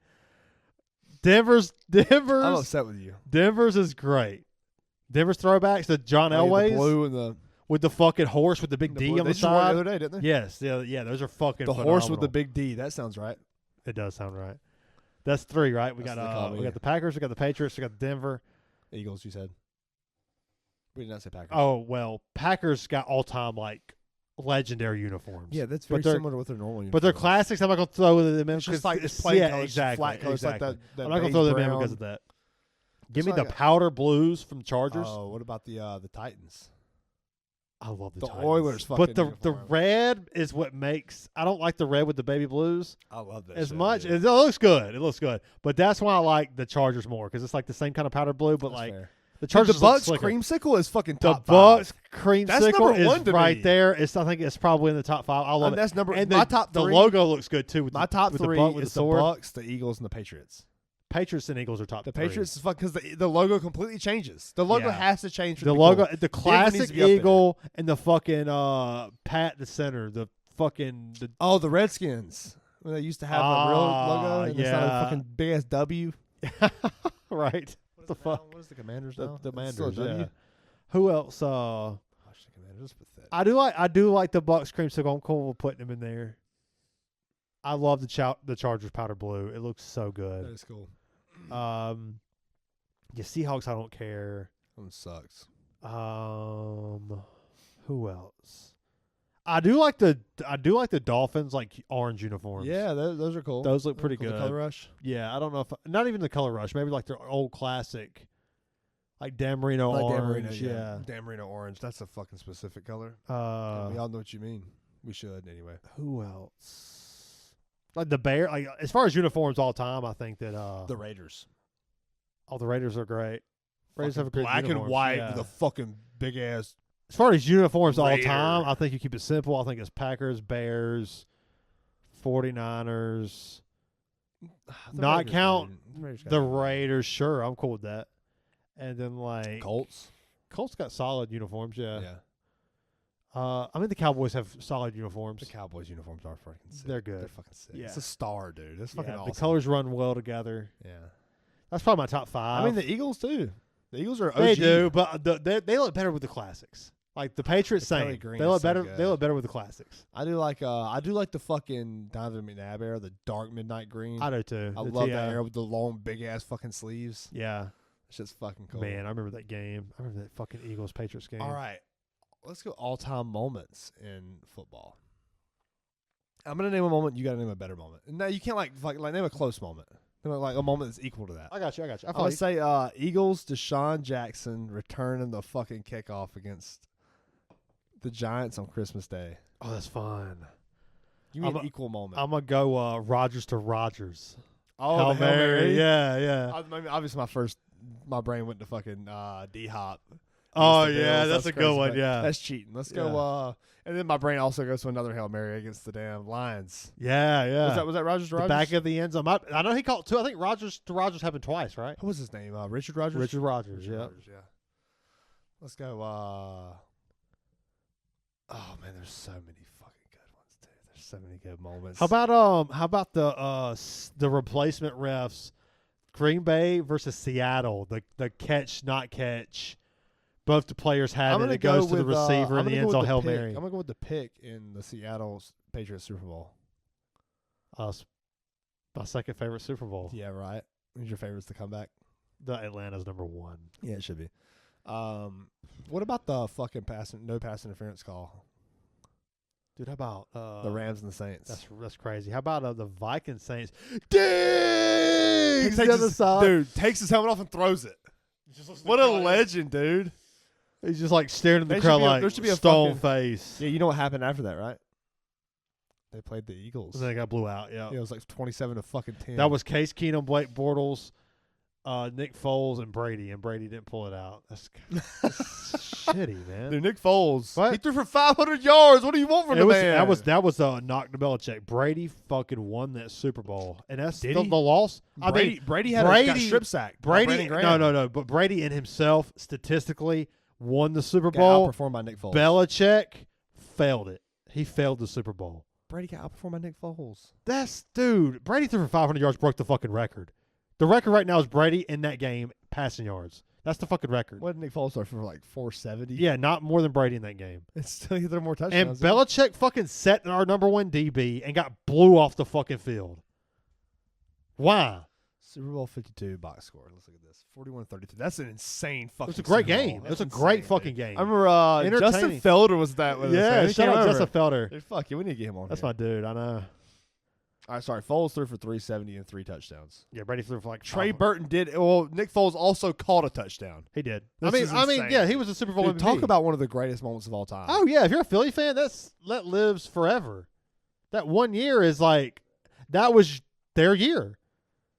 Denver's I'm upset with you. Denver's is great. Denver's throwbacks, the John The Elway's blue and the with the fucking horse with the big D blue. on They the just won the side. other day, didn't they? Yes, yeah, those are fucking The horse with the phenomenal. big D. That sounds right. It does sound right. That's 3, right? We That's got what they call me. we got the Packers, we got the Patriots, we got the Denver. Eagles, you said. We did not say Packers. Oh well, Packers got all time like legendary uniforms. yeah, that's but very they're- similar to what their normal. but they're uniforms. classics. I'm not gonna throw them in It's just because like it's plain yeah, colors, exactly, flat colors, exactly. like that. I'm not gonna beige throw them in brown. because of that. Give It's me like the powder blues from Chargers. Oh, what about the Titans? I love the The Titans. Oilers but fucking the uniform. red is what makes. I don't like the red with the baby blues I love that as shit, much. dude. It looks good. It looks good, but that's why I like the Chargers more because it's like the same kind of powder blue, but That's like fair. the Dude, Chargers the Bucks look slicker. creamsicle is fucking The top Bucks 5. creamsicle That's number is 1 to right me. there. I think it's probably in the top 5. I love it. That's number. And my the, top the 3. logo looks good too. With My the, top with 3 the, with is the the sword. Bucks, the Eagles, and the Patriots. Patriots and Eagles are top. The 3. Patriots is fucking because the logo completely changes. The logo Yeah. has to change. For The it to be logo, cool. the needs classic to be up there. eagle, and the fucking Pat the center. The fucking Oh, the Redskins. When they used to have a real logo, and it's not a yeah. fucking big ass W. right. What the fuck? What is the Commanders The, now? the It's still a Manders. W? Yeah. Who else? Gosh, the Commanders are pathetic. I do like the Bucks creamsicle. I'm cool with putting them in there. I love the Chargers powder blue. It looks so That good. is cool. Yeah, Seahawks. I don't care. That one sucks. Who else? I do like the Dolphins like orange uniforms. Yeah, those are cool. Those look Those are pretty cool. The good. Color Rush. Yeah, I don't know if not even the color rush. Maybe like their old classic, like Dan Marino Like Dan orange. Marino, yeah. Dan Marino orange. That's a fucking specific color. we Uh, all know what you mean. We should anyway. who else? Like the Bear. Like as far as uniforms all time, I think that The Raiders. the Raiders are great. Raiders have a great black and uniforms, white yeah. with a fucking big ass. As far as uniforms all Raider. time, I think you keep it simple. I think it's Packers, Bears, 49ers. Not count The Raiders, sure, I'm cool with that. And then like Colts. Colts got solid uniforms, yeah. Yeah. I mean the Cowboys have solid uniforms. The Cowboys uniforms are fucking sick. They're good. They're fucking sick. Yeah. It's a star, dude. It's fucking Yeah, awesome. the colors run well together. Yeah. That's probably my top 5. I mean the Eagles too. The Eagles are OG. they do, but they look better with the classics. Like the Patriots, The Kelly same. green They is look so better. good. They look better with the classics. I do like the fucking Donovan McNabb era, the dark midnight green. I do too. I The love TI. that era with the long big ass fucking sleeves. Yeah, That shit's fucking cool. man, I remember that game. I remember that fucking Eagles Patriots game. All right. Let's go all time moments in football. I'm gonna name a moment, you gotta name a better moment. No, you can't like name a close moment. Name like a moment that's equal to that. I got you. I I'm gonna say Eagles Deshaun Jackson returning the fucking kickoff against the Giants on Christmas Day. Oh, that's fun. You mean I'm a- equal moment. I'm gonna go Rodgers to Rodgers. Oh, Hail the Hail Mary. Yeah, yeah. I mean, obviously, my brain went to fucking D Hop. Oh against the yeah, Bills. that's a good crazy, one. but Yeah, that's cheating. Let's go. And then my brain also goes to another Hail Mary against the damn Lions. yeah, yeah. Was that Rodgers to the Rodgers? back of the end zone? I know he caught 2. I think Rodgers to Rodgers happened twice, right? What was his name? Richard Rodgers. Richard Rodgers. Richard Yeah. Rodgers, yeah. Let's go. Oh man, there's so many fucking good ones, dude. There's so many good moments. How about the replacement refs? Green Bay versus Seattle. The catch not catch. Both the players had I'm it. gonna It goes go to the with, receiver I'm in the gonna end go zone with Hail the pick. Mary. I'm gonna go with the pick in the Seattle Patriots Super Bowl. My second favorite Super Bowl. Yeah, right. Who's your favorites to come back? The Atlanta's number 1. Yeah, it should be. What about the fucking no pass interference call? Dude, how about The Rams and the Saints. That's crazy. How about the Vikings Saints? Dang! Dude, takes his helmet off and throws it. What a legend, dude. He's just like staring at the There crowd should be a- like there should be a stone fucking- face. Yeah, you know what happened after that, right? They played the Eagles. And then they got blew out. Yeah. Yeah, it was like 27 to fucking 10. That was Case Keenum, Blake Bortles, Nick Foles, and Brady didn't pull it out. That's shitty, man. Dude, Nick Foles. What? He threw for 500 yards. What do you want from the man? That was knock to Belichick. Brady fucking won that Super Bowl, and that's Did the he? loss. Brady got strip sacked. Brady, no. But Brady in himself statistically won the Super Bowl. Got outperformed by Nick Foles. Belichick failed it. He failed the Super Bowl. Brady got outperformed by Nick Foles. Dude, Brady threw for 500 yards, broke the fucking record. The record right now is Brady in that game passing yards. That's the fucking record. What did Nick Foles throw for like 470? Yeah, not more than Brady in that game. It's still he threw more And touchdowns. Belichick fucking set our number one DB and got blew off the fucking field. Why? Super Bowl 52 box score. Let's look at this. 41-32. That's an insane fucking It was a great Super Bowl. game. It was That's a great insane, fucking dude. game. I remember Justin Entertaining. Felder was that with us. Yeah, He shout came out over. Justin Felder. Dude, fuck you. We need to get him on That's here. my dude. I know. All right, sorry. Foles threw for 370 and 3 touchdowns. Yeah, Brady threw for like Trey 500. Burton did. Well, Nick Foles also caught a touchdown. He did. This is I mean, insane. yeah, he was a Super Bowl Dude, MVP. talk about one of the greatest moments of all time. Oh yeah, if you're a Philly fan, that lives forever. That 1 year is like that was their year.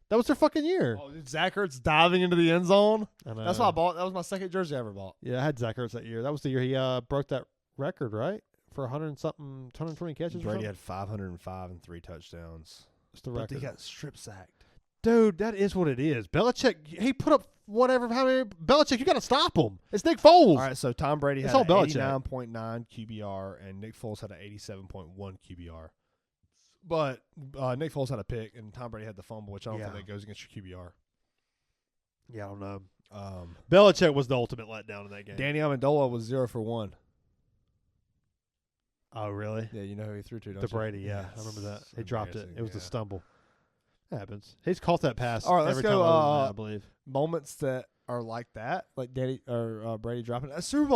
That was their fucking year. Oh, dude, Zach Ertz diving into the end zone. I know. That's what I bought. That was my second jersey I ever bought. Yeah, I had Zach Ertz that year. That was the year he broke that record, right? For 120 catches. or Brady something? had 505 and 3 touchdowns. That's the But record. he got strip sacked. Dude, that is what it is. Belichick, he put up whatever. How many? Belichick, you got to stop him. It's Nick Foles. All right, so Tom Brady It's had all an Belichick. 89.9 QBR, and Nick Foles had an 87.1 QBR. But Nick Foles had a pick, and Tom Brady had the fumble, which I don't think Yeah. that goes against your QBR. Yeah, I don't know. Belichick was the ultimate letdown in that game. Danny Amendola was 0 for 1. Oh, really? Yeah, you know who he threw to, don't To you? Brady, yeah. I Yes. remember that. He dropped it. Embarrassing, It was the yeah. stumble. It happens. He's caught that pass All right, let's every go, time other than that, I believe. Moments that are like that, like Danny or Brady dropping a Super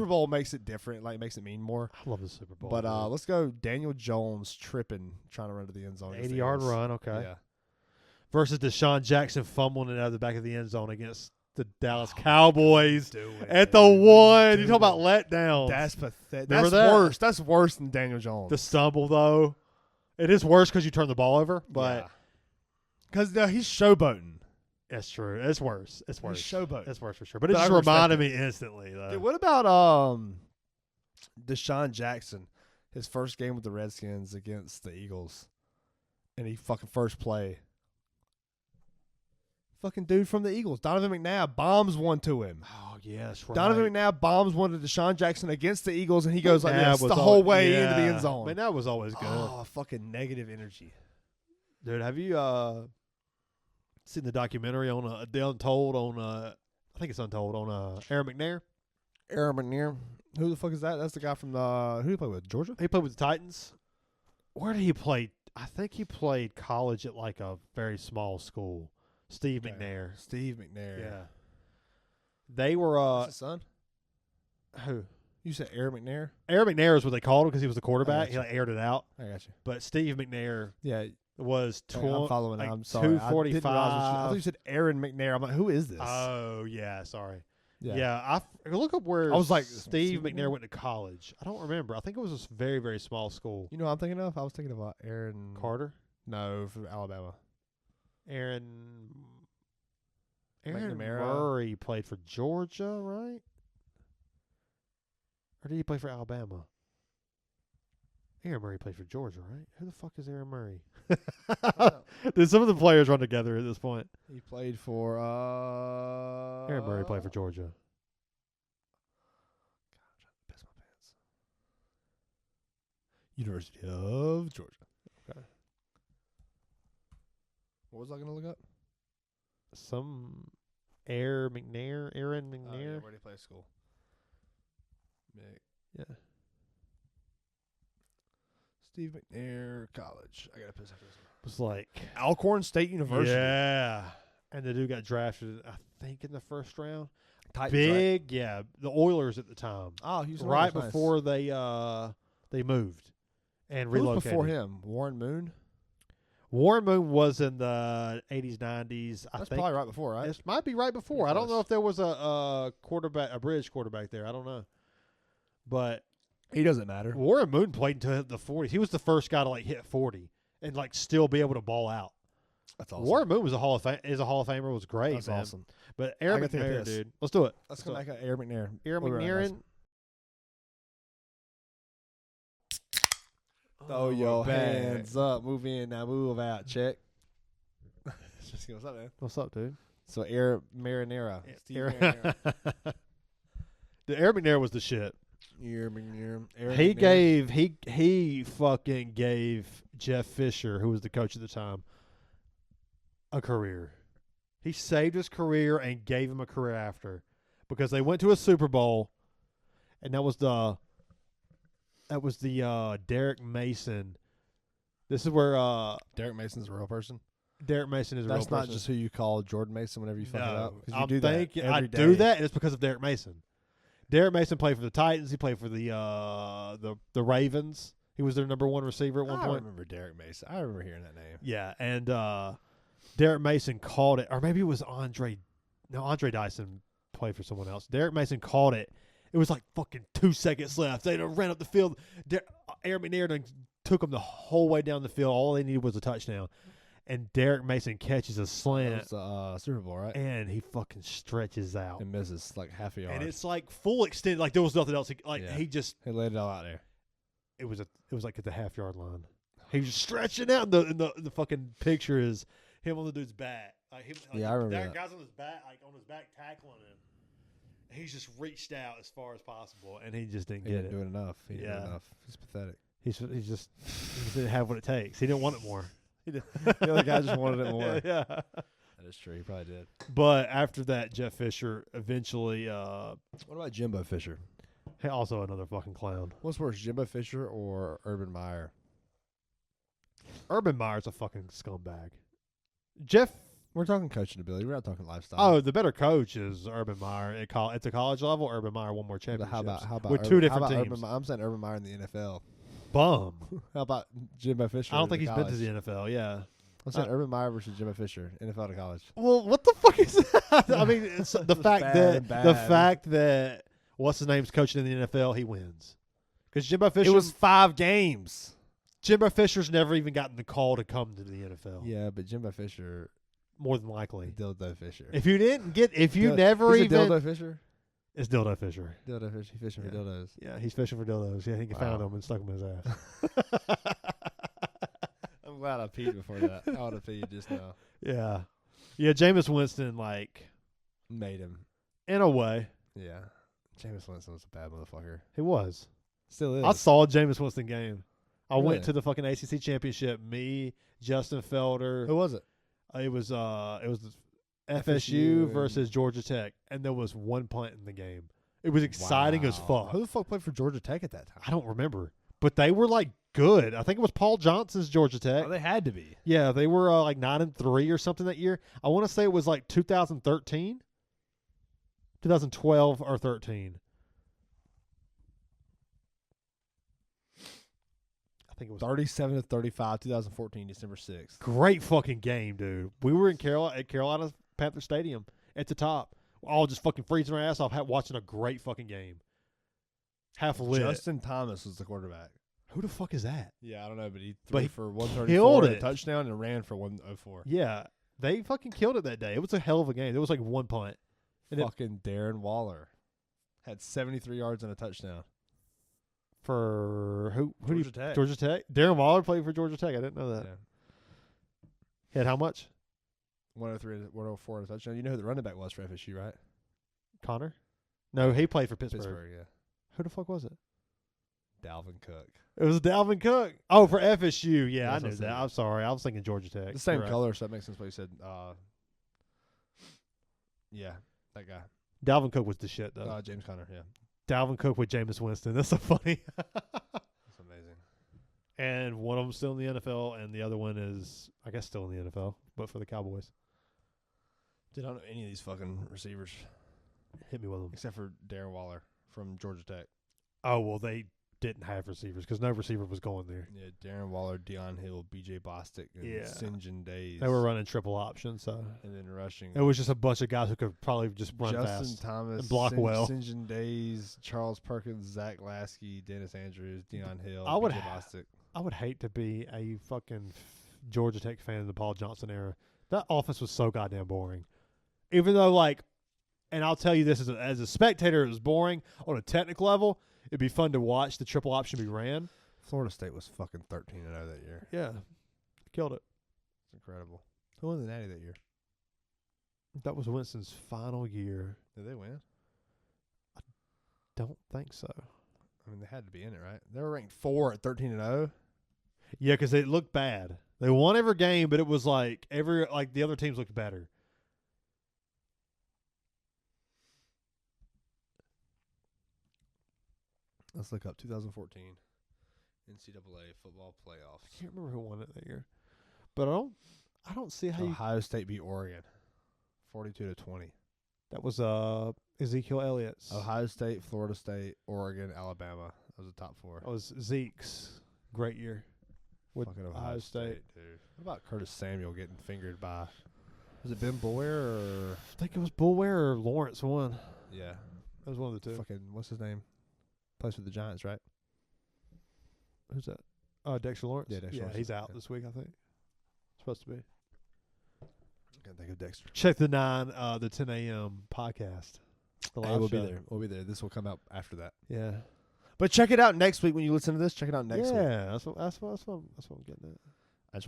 Bowl makes it different, like makes it mean more. I love the Super Bowl. But dude. let's go Daniel Jones tripping, trying to run to the end zone. against the 80-yard Eagles. run, okay. Yeah. Versus Deshaun Jackson fumbling it out of the back of the end zone against the Dallas Cowboys at the one. You talk about letdown. That's pathetic. Remember That's that? worse. That's worse than Daniel Jones. The stumble, though. It is worse because you turn the ball over, but because he's showboating. it's true. It's worse. It's He's worse. showboating. It's worse for sure. But it But I just respect reminded it. me instantly, though. Dude, what about Deshaun Jackson? His first game with the Redskins against the Eagles, and he fucking first play. Fucking dude from the Eagles, Donovan McNabb bombs one to him. Oh, yeah, that's right. Donovan McNabb bombs one to Deshaun Jackson against the Eagles, and he goes like McNabb this was the al- whole way yeah. into the end zone. McNabb was always good. Oh, fucking negative energy. Dude, have you seen the documentary on The Untold on I think it's Untold on Aaron McNair? Aaron McNair. Who the fuck is that? That's the guy from the who do you play with? Georgia? He played with the Titans. Where did he play? I think he played college at like a very small school. Steve McNair. Steve McNair. Yeah. They were That's his son? who? You said Aaron McNair? Aaron McNair is what they called him because he was the quarterback. He gotcha. like aired it out. I got you. But Steve McNair Yeah, was I'm following. like I'm sorry. I didn't realize what you- I 245. thought you said Aaron McNair. I'm like, who is this? Oh yeah, sorry. yeah. Yeah, look up where I was like, Steve Steve McNair went to college. I don't remember. I think it was a very, very small school. You know what I'm thinking of? I was thinking about Aaron Carter, No, from Alabama. Aaron McNamara. Murray played for Georgia, right? Or did he play for Alabama? Aaron Murray played for Georgia, right? Who the fuck is Aaron Murray? Did some of the players run together at this point? He played for Aaron Murray played for Georgia. Piss my pants. University of Georgia. Okay. What was I gonna look up? Some Aaron McNair. Oh, yeah, where did he play school? Yeah. Steve McNair College. I gotta piss after this one. It was like Alcorn State University. Yeah. And the dude got drafted, I think, in the first round. Titans, big, yeah, the Oilers at the time. Oh, Houston Right Oilers, before they moved and Who was relocated. before him? Warren Moon. Warren Moon was in the 80s, 90s. I That's think probably right before, right? it might be right before. Pretty I don't know close. if there was a quarterback, a bridge quarterback there. I don't know, but He doesn't matter. Warren Moon played into the 40s. He was the first guy to like hit 40 and like still be able to ball out. That's awesome. Warren Moon was a Hall of Famer. Was great. That's man. awesome. But Aaron I gotta take McNair, this. dude, let's do it. Let's come back at Aaron McNair. Aaron We'll be right back, McNair. Throw your back. hands up. Move in now. Move out. Check. Just what's up, man? What's up, dude? So Aaron Marinara. Steve Aaron Marinara. The Aaron McNair was the shit. Aaron McNair. Aaron He McNair. he fucking gave Jeff Fisher, who was the coach at the time, a career. He saved his career and gave him a career after, because they went to a Super Bowl, and that was the Derek Mason. This is where Derek Mason's a real person. Derek Mason is a real That's person. not just who you call Jordan Mason whenever you fuck it up. 'Cause you I do think that I every do day. that, and it's because of Derek Mason. Derek Mason played for the Titans. He played for the Ravens. He was their number one receiver at one I point. remember Derek Mason. I remember hearing that name. Yeah, and Derek Mason called it, or maybe it was Andre Dyson played for someone else. Derek Mason called it. It was like fucking 2 seconds left. They ran up the field. Aaron McNair done took them the whole way down the field. All they needed was a touchdown. And Derek Mason catches a slant, That was Super Bowl, right? and he fucking stretches out. And misses like half a yard. And it's like full extent. Like there was nothing else. Yeah. He just He laid it all out there. it was like at the half yard line. He was stretching out. And the fucking picture is him on the dude's back. Like him, like Yeah, I remember that that. guy's on his back, tackling him. He's just reached out as far as possible, and he just didn't He get didn't it. do it enough. He didn't do Yeah. it enough. He's pathetic. He just didn't have what it takes. He didn't want it more. The other guy just wanted it more. Yeah. That is true. He probably did. But after that, Jeff Fisher eventually, What about Jimbo Fisher? also another fucking clown. What's worse, Jimbo Fisher or Urban Meyer? Urban Meyer's a fucking scumbag. Jeff. We're talking coaching ability. We're not talking lifestyle. Oh, the better coach is Urban Meyer at the college level. Urban Meyer won more But championships. how about with Urban, two different how about teams? I'm saying Urban Meyer in the NFL. Bum. How about Jimbo Fisher? I don't in think he's college? been to the NFL. Yeah. I'm saying Urban Meyer versus Jimbo Fisher, NFL to college. Well, what the fuck is that? I mean, it's the fact bad. that what's his name's coaching in the NFL, he wins. Because Jimbo Fisher, It was 5 games. Jimbo Fisher's never even gotten the call to come to the NFL. Yeah, but Jimbo Fisher, More than likely. Dildo Fisher. If you didn't get, if you Dil- never he's even, a Dildo Fisher. it's Dildo Fisher. Dildo Fisher. He's fishing for Yeah. dildos. Yeah, he's fishing for dildos. Yeah, he found Wow. them and stuck them in his ass. I'm glad I peed before that. I would have peed just now. Yeah. Yeah, Jameis Winston, like, Made him. in a way, Yeah. Jameis Winston was a bad motherfucker. he was. Still is. I saw a Jameis Winston game. I Really? went to the fucking ACC championship. Me, Justin Felder. Who was it? It was FSU FSU versus Georgia Tech, and there was one punt in the game. It was exciting as Wow. fuck. Who the fuck played for Georgia Tech at that time? I don't remember, but they were like good. I think it was Paul Johnson's Georgia Tech. Oh, they had to be. Yeah, they were like 9-3 or something that year. I want to say it was like 2013, 2012 or 13. I think it was 37-35, 2014, December 6th. great fucking game, dude. We were in Carolina Panther Stadium at the top, all just fucking freezing our ass off, watching a great fucking game. Half lit. Justin Thomas was the quarterback. Who the fuck is that? Yeah, I don't know, but he But threw he for 134 killed and a it. touchdown and ran for 104. Yeah, they fucking killed it that day. It was a hell of a game. There was like one punt. And it, Fucking Darren Waller had 73 yards and a touchdown. for who? Georgia Tech. Georgia Tech. Darren Waller played for Georgia Tech. I didn't know that. Yeah. He had how much? 103 and 104 and a touchdown. You know who the running back was for FSU, right? Connor? No, he played for Pittsburgh. Pittsburgh, yeah. Who the fuck was it? Dalvin Cook. It was Dalvin Cook. Oh, for FSU. Yeah, I That's what knew I'm that. saying. I'm sorry. I was thinking Georgia Tech. The same You're right. color, so that makes sense what you said. Yeah, that guy. Dalvin Cook was the shit, though. James Conner, yeah. Dalvin Cook with Jameis Winston. That's so funny. That's amazing. And one of them still in the NFL, and the other one is, I guess, still in the NFL, but for the Cowboys. Dude, I don't know any of these fucking receivers. Hit me with them. except for Darren Waller from Georgia Tech. Oh, well, they didn't have receivers because no receiver was going there. Yeah, Darren Waller, Deion Hill, B.J. Bostic, and St. John Days. They were running triple option, so. And then rushing. It was just a bunch of guys who could probably just run Justin fast. Thomas, and block well. St. John Days, Charles Perkins, Zach Lasky, Dennis Andrews, Deion Hill, I would B.J. Bostic. I would hate to be a fucking Georgia Tech fan in the Paul Johnson era. That offense was so goddamn boring. Even though, and I'll tell you this as a spectator, it was boring. On a technical level, it'd be fun to watch the triple option be ran. Florida State was fucking 13-0 that year. Yeah. Killed it. It's incredible. Who won the Natty that year? That was Winston's final year. Did they win? Don't think so. I mean, they had to be in it, right? They were ranked 4 at 13-0. Yeah, because it looked bad. They won every game, but it was the other teams looked better. Let's look up 2014 NCAA football playoffs. I can't remember who won it that year, but I don't see how Ohio State beat Oregon, 42-20. That was Ezekiel Elliott's. Ohio State, Florida State, Oregon, Alabama. That was the top 4. That was Zeke's great year with Fucking Ohio State. dude. What about Curtis Samuel getting fingered by? Was it Ben Boyer or? I think it was Bullware or Lawrence won. Yeah, That was one of the two. fucking what's his name? Plays for the Giants, right? Who's that? Dexter Lawrence. Yeah, Dexter Lawrence. He's out Yeah. this week, I think. Supposed to be. Can't think of Dexter. Check the 10 a.m. podcast. The live We'll show. be there. We'll be there. This will come out after that. Yeah. But check it out next week when you listen to this. Check it out next week. Yeah, that's what I'm getting at. I just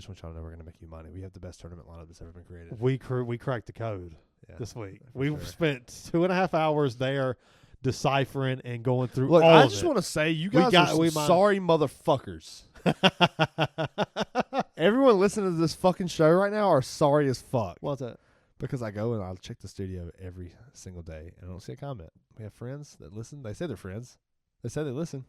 want y'all to know we're gonna make you money. We have the best tournament lineup that's ever been created. We cracked the code this week. for We sure. spent 2.5 hours there deciphering and going through Look, all I of just it. want to say you guys are some sorry motherfuckers. Everyone listening to this fucking show right now are sorry as fuck. What's that? Because I go and I'll check the studio every single day and I don't see a comment. We have friends that listen. They say they're friends. They say they listen.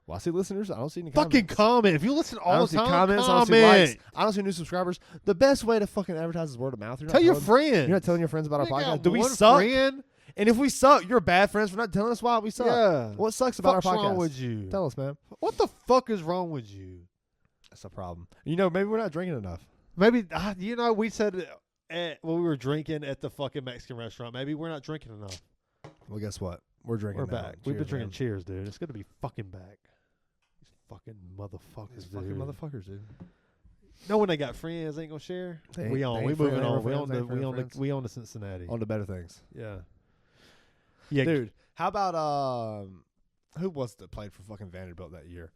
Well, I see listeners. I don't see any Fucking comments. comment. If you listen I all don't the see time, comments. comment. I don't see likes. I don't see new subscribers. The best way to fucking advertise is word of mouth. You're not Tell your telling- friends. You're not telling your friends about our You ain't podcast. got Do we one suck? friend? And if we suck, you're bad friends for not telling us why we suck. Yeah. What sucks about What's our podcast? wrong with you? Tell us, man. What the fuck is wrong with you? That's a problem. Maybe we're not drinking enough. Maybe we said when we were drinking at the fucking Mexican restaurant. Maybe we're not drinking enough. Well, guess what? We're drinking. We're now. back. We've been Cheers, drinking. man. Cheers, dude. It's good to be fucking back. These fucking motherfuckers, These dude. fucking motherfuckers, dude. No, when they got friends, ain't gonna share. They We ain't- on. they We ain't moving friends, on. ain't We friends, on the. ain't We on friends. the. We on to Cincinnati. On to better things. Yeah. Yeah, Dude, how about who was it that played for fucking Vanderbilt that year?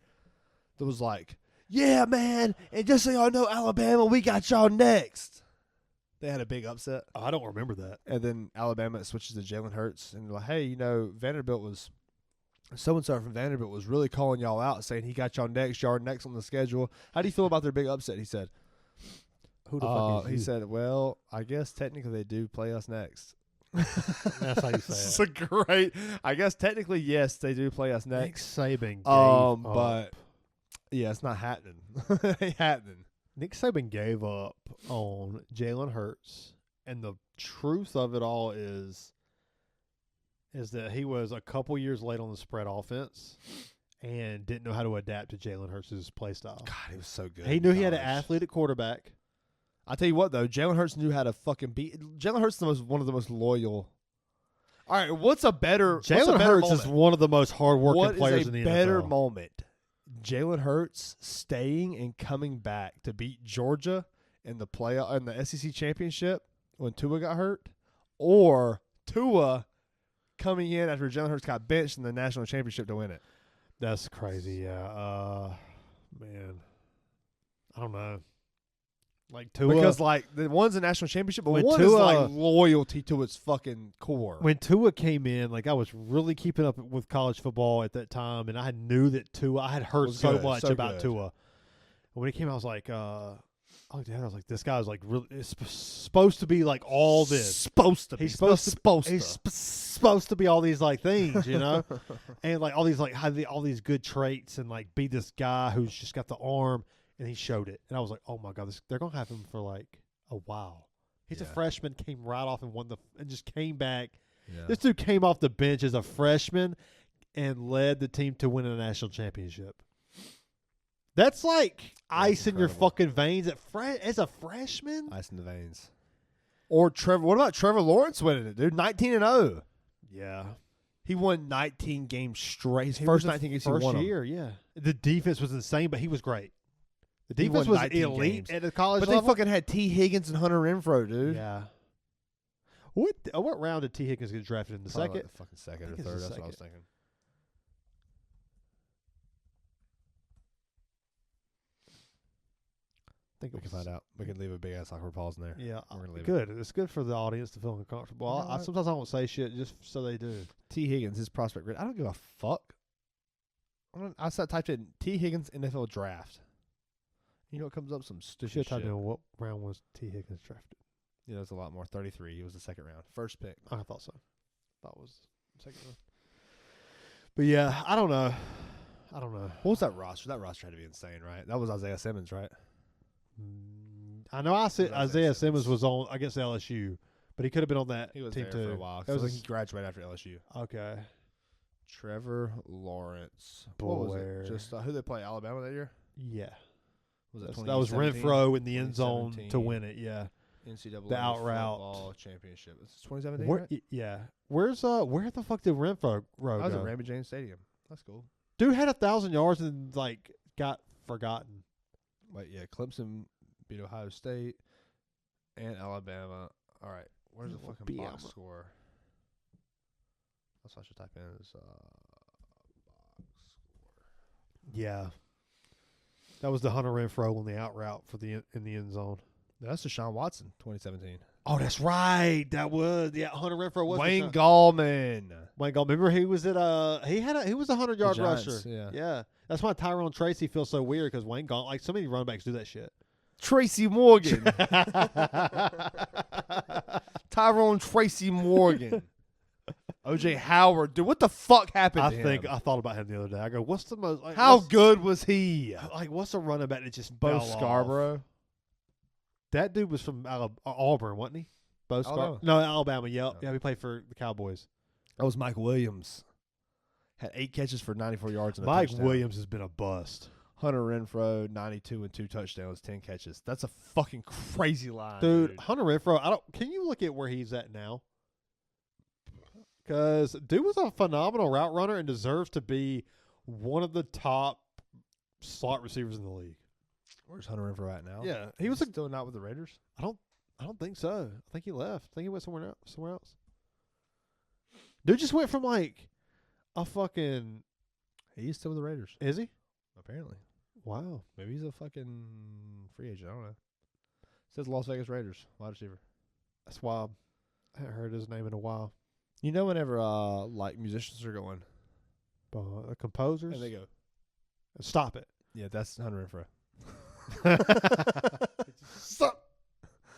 That was like, yeah, man, and just so y'all know, Alabama, we got y'all next. They had a big upset, I don't remember that. and then Alabama switches to Jalen Hurts, and they're like, hey, Vanderbilt was so-and-so from Vanderbilt was really calling y'all out, saying he got y'all next, y'all are next on the schedule. How do you feel about their big upset? He said. Who the fuck is He you? said, well, I guess technically they do play us next. That's how you say It's it. a great. I guess technically, yes, they do play us Nick next. Saban gave But up. yeah, it's not happening. It ain't happening. Nick Saban gave up on Jalen Hurts, and the truth of it all is that he was a couple years late on the spread offense and didn't know how to adapt to Jalen Hurts' play style. God, he was so good. He in knew he had an college. athlete at quarterback. I tell you what, though, Jalen Hurts knew how to fucking beat. Jalen Hurts is one of the most loyal. All right, what's a better? Jalen Hurts is moment? one of the most hardworking What players is a in the better NFL. moment? Jalen Hurts staying and coming back to beat Georgia in the SEC championship when Tua got hurt, or Tua coming in after Jalen Hurts got benched in the national championship to win it. That's crazy, yeah. Man, I don't know. Like Tua, Because the one's a national championship, but When one is Tua- loyalty to its fucking core. when Tua came in, I was really keeping up with college football at that time, and I knew that Tua. I had heard Was so good, much so about good. Tua. And when he came, I was like, I looked at him, I was like, this guy's really is supposed to be like all this. Supposed to be. He's supposed to. He's He's supposed to be all these things, and all these have all these good traits, and be this guy who's just got the arm. And he showed it, and I was like, "Oh my god, they're gonna have him for a while." He's a Yeah. freshman, came right off and and just came back Yeah. This dude came off the bench as a freshman and led the team to win a national championship. That's like ice in your incredible. fucking veins as a freshman. Ice in the veins. Or Trevor. What about Trevor Lawrence winning it, dude? 19-0. Yeah. He won 19 games straight. His He first was 19 games he first won 'em. year, yeah. The defense was insane, but he was great. The He defense won was 19 elite games. at the college But level. they fucking had T. Higgins and Hunter Renfrow, dude. Yeah. What round did T. Higgins get drafted in? The Probably second? like the fucking second or think it's third. the That's what I was second. thinking. I think We it can was. find out. We can leave a big ass awkward pause in there. Yeah, We're gonna leave it. good. It's good for the audience to feel uncomfortable. You know what? Sometimes I won't say shit just so they do. T. Higgins, his prospect grade. I don't give a fuck. I typed in T. Higgins NFL draft. You know what comes up? Some stupid Should shit. type in what round was T. Higgins drafted. You know, it's a lot more. 33. He was the second round. First pick. I thought so. Thought it was second round. But yeah, I don't know. What was that roster? That roster had to be insane, right? That was Isaiah Simmons, right? I know I said Isaiah Isaiah Simmons Simmons was on against LSU, but he could have been on that He was team there too. for a while. That was Like he graduated after LSU. okay. Trevor Lawrence. What was Blair. it? Just who they play? Alabama that year? Yeah, Was it that was 2017? Renfro in the end zone to 2017. win it. Yeah, NCAA the out route. football championship. It's 2017. where? Right? Yeah, where the fuck did Renfro That was go? at Raymond James Stadium. That's cool. Dude had 1,000 yards and like got forgotten. Wait, yeah, Clemson beat Ohio State and Alabama. All right, where's the fucking box Alabama. score? That's what I should type in. Is box score. Yeah, that was the Hunter Renfro on the out route for the in the end zone. That's Deshaun Watson, 2017. Oh, that's right. That was Hunter Renfro was Wayne Deshaun- Gallman. Wayne Gall. Remember he was at he was a 100-yard The Giants, rusher. yeah. Yeah. That's why Tyrone Tracy feels so weird because Wayne Gall, like so many running backs do that shit. Tracy Morgan. Tyrone Tracy Morgan. OJ Howard. Dude, what the fuck happened to him? I thought about him the other day. I go, what's the most like, How what's- good was he? like what's a running back that just Bo fell off? Scarborough. That dude was from Auburn, wasn't he? Bo Scarborough. Alabama. No, Alabama. Yep. No. Yeah, he played for the Cowboys. That was Mike Williams. Had 8 catches for 94 yards and a Mike touchdown. Williams has been a bust. Hunter Renfro, 92 and 2 touchdowns, 10 catches. That's a fucking crazy line, Dude, Hunter Renfro, can you look at where he's at now? Because dude was a phenomenal route runner and deserves to be one of the top slot receivers in the league. Where's Hunter Renfro at now? Yeah, he was He's still not with the Raiders. I don't think so. I think he left. I think he went somewhere else. Dude just went from like a fucking. He's still with the Raiders, Is he? apparently. Wow. Maybe he's a fucking free agent. I don't know. It says Las Vegas Raiders, wide receiver. That's wild. I haven't heard his name in a while. You know, whenever like musicians are going But composers. and they go, Stop it. yeah, that's Hunter Renfro. Stop.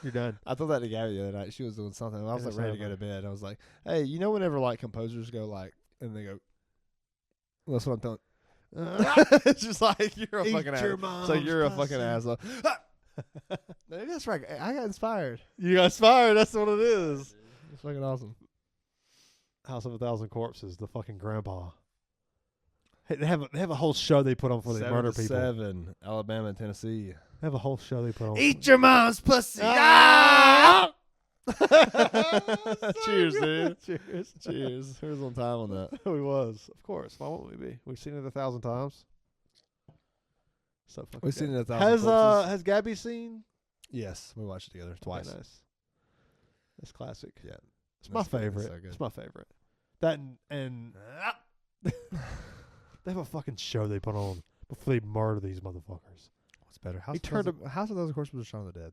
You're done. I told that to Gabby the other night. She was doing something. I was Yeah, like ready to go to bed. I was like, hey, you know, whenever like composers go like, and they go, well, that's what I'm telling. It's just like you're a Eat fucking your asshole. It's mom's like you're a pussy. fucking asshole. Maybe that's right. I got inspired. You got inspired. That's what it is. It's fucking awesome. House of 1,000 Corpses, the fucking grandpa. Hey, they have a whole show they put on for the murder people. 7-7, Alabama and Tennessee. They have a whole show they put on. Eat your mom's pussy. Ah! Cheers, dude. Cheers. Cheers. Who's on time on that? We was, of course. Why won't we be? We've seen it 1,000 times. So fucking We've seen good. it 1,000 corpses. Has Gabby seen? Yes, we watched it together twice. Okay, nice. That's classic. Yeah. It's my That's good. favorite. It's so good. It's my favorite. That and they have a fucking show they put on before they murder these motherfuckers. What's better? He turned House of 1,000 Corpses or Shaun of the Dead?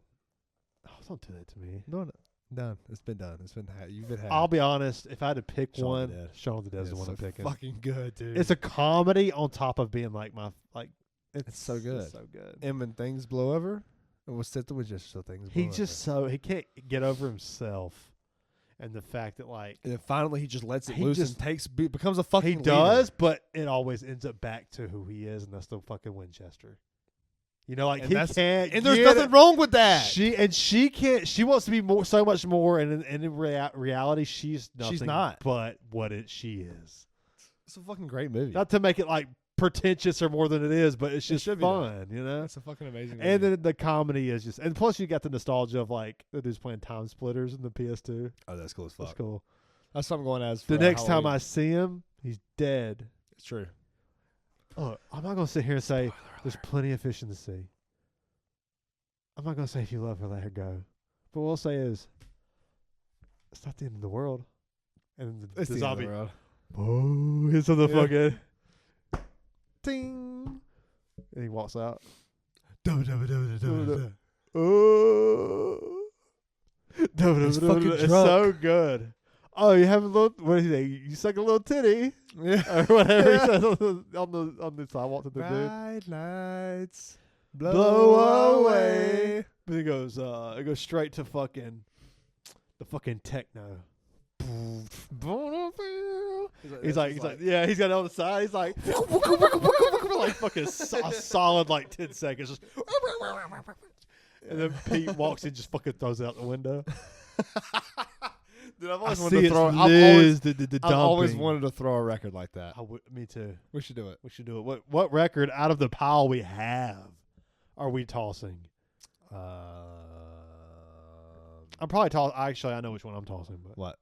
Oh, don't do that to me. No. Done. It's been done. It's been you've been had. I'll be honest. If I had to pick Shaun of one, the Dead. Shaun of the Dead is It's the one so I'm picking. fucking good, dude. It's a comedy on top of being like my like. It's so good. It's so good. And when things blow over, it was set with just so things blow He can't get over himself, and the fact that like and then finally he just lets it He loose just- and becomes a fucking he does, but it always ends up back to who he is, and that's the fucking Winchester. You know, like And he that's- can't. And there's get nothing it. wrong with that. She can't. She wants to be more, so much more, and in reality, she's nothing. She's not. But what she is. It's a fucking great movie. Not to make it like pretentious or more than it is, but it's just should be fun, you know. It's a fucking amazing movie. And then the comedy is just, and plus you got the nostalgia of like the dude's playing Time Splitters in the PS2. Oh, that's cool as fuck. That's cool. That's something going as The for next time Halloween. I see him, he's dead. It's true. Oh, I'm not gonna sit here and say there's plenty of fish in the sea. I'm not gonna say if you love her, let her go. But what I'll say is, it's not the end of the world. And It's the the zombie, end of oh, hits on the Yeah. fucking ding, and he walks out. the Oh, He's fucking it's drunk. so good. Oh, you have a little. What do you think? You suck a little titty, Yeah. or whatever Yeah. he says on the sidewalk to the dude. Bright lights Blow away. But it goes straight to the fucking techno. He's like, yeah, he's got it on the side. He's like, like fucking a solid like 10 seconds. Just and then Pete walks in, just fucking throws it out the window. Dude, I've I always see wanted to it's throw. Liz, the I've always dumping. wanted to throw a record like that. Me too. We should do it. We should do it. What record out of the pile we have are we tossing? I'm probably tossing. Actually, I know which one I'm tossing, but What?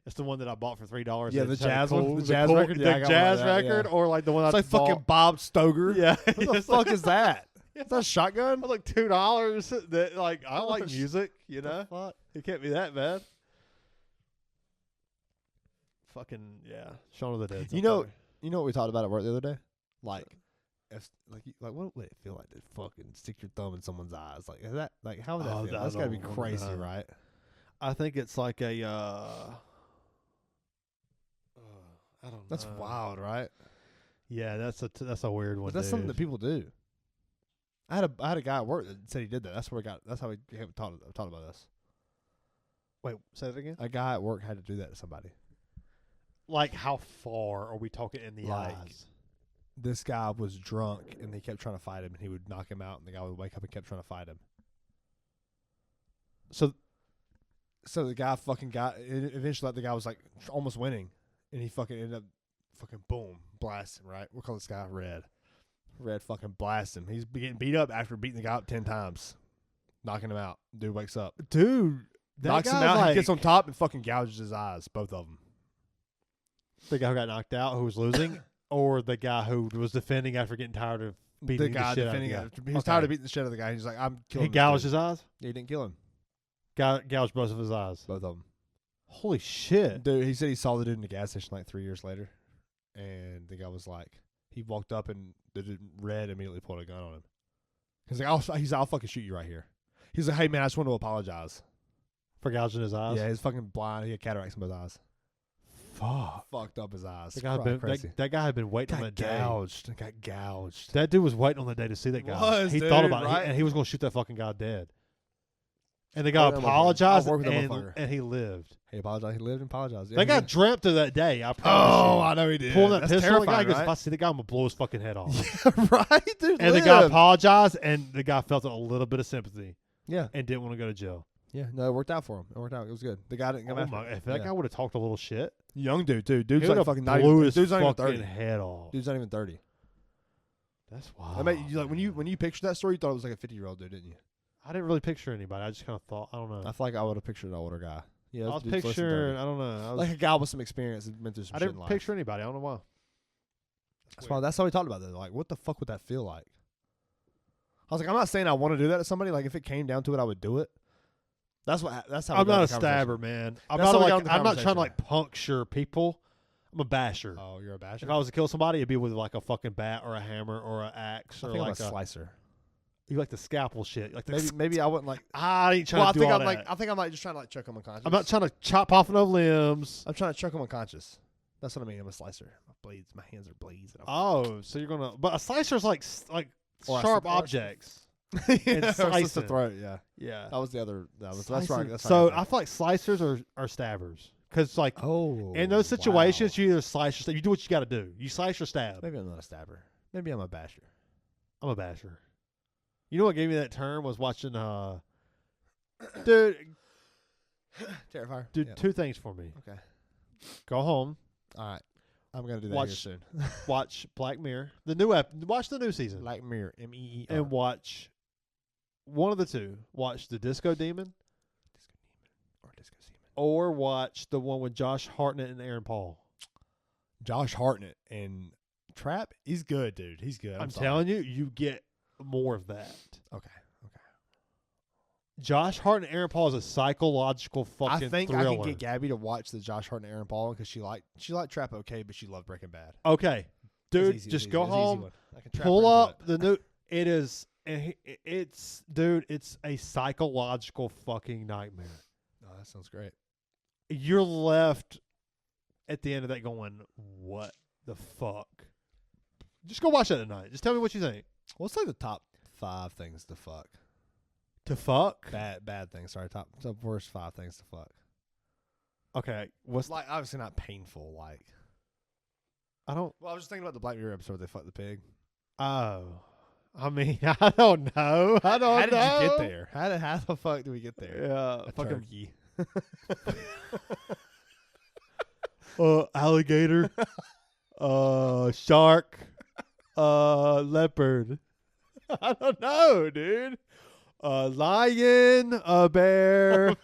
it's the one that I bought for $3. Yeah, that the just had a jazz one? cool- The jazz record? Yeah, I the got jazz one of that, record, yeah. or like the one It's I like fucking bought. Bob Stoger. Yeah, What the fuck is that? Is that a shotgun? Like $2. That like I like music, you know. Fuck. It can't be that bad. Fucking yeah, Shaun of the Dead. You know what we talked about at work the other day? Like, if what would it feel like to fucking stick your thumb in someone's eyes? Like, is that like how would that Oh, feel? I That's gotta be don't crazy, know. right? I think it's like a. I don't know. That's wild, right? Yeah, that's a weird one. But that's something dude. that people do. I had a guy at work that said he did that. That's how we talked about this. Wait, say that again. A guy at work had to do that to somebody. Like how far are we talking in the Like, eyes? This guy was drunk and he kept trying to fight him, and he would knock him out, and the guy would wake up and kept trying to fight him. So the guy fucking eventually the guy was like almost winning, and he fucking ended up fucking boom blasting, right? We'll call this guy Red. Red fucking blast him. He's getting beat up after beating the guy up 10 times, knocking him out. Dude wakes up, Dude, that knocks him guy's out. like, He gets on top and fucking gouges his eyes, both of them. the guy who got knocked out, who was losing, or the guy who was defending after getting tired of beating The guy shit defending out of the it. guy. He was tired of beating the shit out of the guy. He's like, I'm killing. He this gouged dude. his eyes. Yeah, he didn't kill him. Gouged both of his eyes. Both of them. Holy shit! Dude, he said he saw the dude in the gas station like 3 years later, and the guy was like, he walked up and the dude Red immediately pulled a gun on him. He's like, I'll fucking shoot you right here. He's like, hey man, I just want to apologize. For gouging his eyes. Yeah, he's fucking blind. He had cataracts in both eyes. Fuck. Fucked up his eyes. The guy had been, Crazy. that guy had been waiting on Got that day. gouged. Got gouged. That dude was waiting on the day to see that guy. Was, He dude, thought about right? it, and he was going to shoot that fucking guy dead. And the guy I'll work with that apologized, motherfucker. and he lived. He apologized. He lived and apologized. Yeah, That he guy did. dreamt of that day. I promise Oh, you. I know he did. Pulling that That's pistol on the guy, he terrifying, goes, if I right? see the guy, I'm going to blow his fucking head off. Yeah, right, dude. And the guy lived. apologized, and the guy felt a little bit of sympathy Yeah, and didn't want to go to jail. yeah. No, it worked out for him. It worked out. It was good. The guy didn't come Oh after my, him. if that Yeah. guy would have talked a little shit, Young dude, too. he Dude's would like have fucking blew 90. his Dude's not even fucking 30. head off. Dude's not even 30. That's wild. I mean, like when you pictured that story, you thought it was like a 50-year-old dude, didn't you? I didn't really picture anybody. I just kind of thought, I don't know. I feel like I would have pictured an older guy. Yeah, I was dude's less than picturing, 30. I don't know. like a guy with some experience and been through some I shit in didn't life. picture anybody. I don't know why. That's how we talked about that. Like, what the fuck would that feel like? I was like, I'm not saying I want to do that to somebody. Like, if it came down to it, I would do it. That's how. I'm we got not a the conversation. stabber, man. I'm That's not how we got like, the I'm not trying to conversation. like puncture people. I'm a basher. Oh, you're a basher. If I was to kill somebody, it'd be with like a fucking bat or a hammer or an axe I or think I'm like a slicer. you like the scalpel shit. Like the Maybe I wouldn't like. I ain't trying Well, I to do think all I'm that. like. I think I'm like just trying to like chuck them unconscious. I'm not trying to chop off no limbs. I'm trying to chuck them unconscious. That's what I mean. I'm a slicer. My blades. My hands are blades. And Oh, so you're gonna? But a slicer's like Or a sharp or a- objects. yeah, and or slit slicing. the throat. Yeah, Yeah. that was the other. That's Slicing. right. That's So right. I feel like slicers are stabbers because like Oh, in those situations wow. you either slice or stab. You do what you got to do. You slice or stab. Maybe I'm not a stabber. Maybe I'm a basher. I'm a basher. You know what gave me that term was watching dude, Terrifier. Dude, Yep. 2 things for me. Okay. Go home, All right. I'm gonna do that Watch- here watch Black Mirror, watch the new season, soon. Black Mirror. MEER. and watch one of the 2. Watch the Disco Demon, Or Disco Seaman. or watch the one with Josh Hartnett and Aaron Paul. Josh Hartnett and Trap. He's good, dude. He's good. I'm sorry. telling you, you get more of that. Okay. Josh Hartnett and Aaron Paul is a psychological fucking I think thriller. I can get Gabby to watch the Josh Hartnett Aaron Paul because she liked Trap okay, but she loved Breaking Bad. Okay, dude, It's easy, just it's go easy, it's an easy home, one. I can trap pull her into up the new. It is. It's dude. It's a psychological fucking nightmare. Oh, that sounds great. You're left at the end of that going, "What the fuck?" Just go watch that tonight. Just tell me what you think. What's like the top 5 things to fuck? To fuck? Bad things. Sorry, top worst 5 things to fuck. Okay. What's Like obviously not painful. Like I don't. well, I was just thinking about the Black Mirror episode where they fucked the pig. Oh, I mean, I don't know. I don't How did know. you get there? How the fuck did we get there? Yeah, A fucking turkey. alligator, shark, leopard. I don't know, dude. A lion, a bear,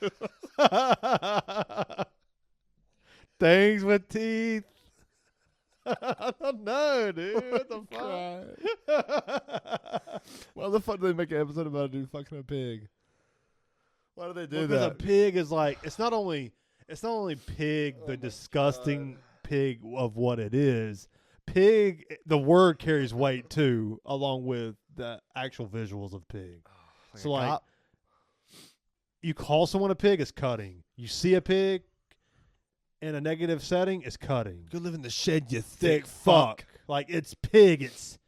things with teeth. I don't know, dude. What the fuck? Why the fuck do they make an episode about a dude fucking a pig? Why do they do Because that? a pig is like it's not only pig, Oh the my disgusting pig of what it is. Pig, the word carries weight too, along with the actual visuals of pig. So a like, cop? you call someone a pig, it's cutting. You see a pig in a negative setting, it's cutting. Go live in the shed, you Thick fuck. Like it's pig, it's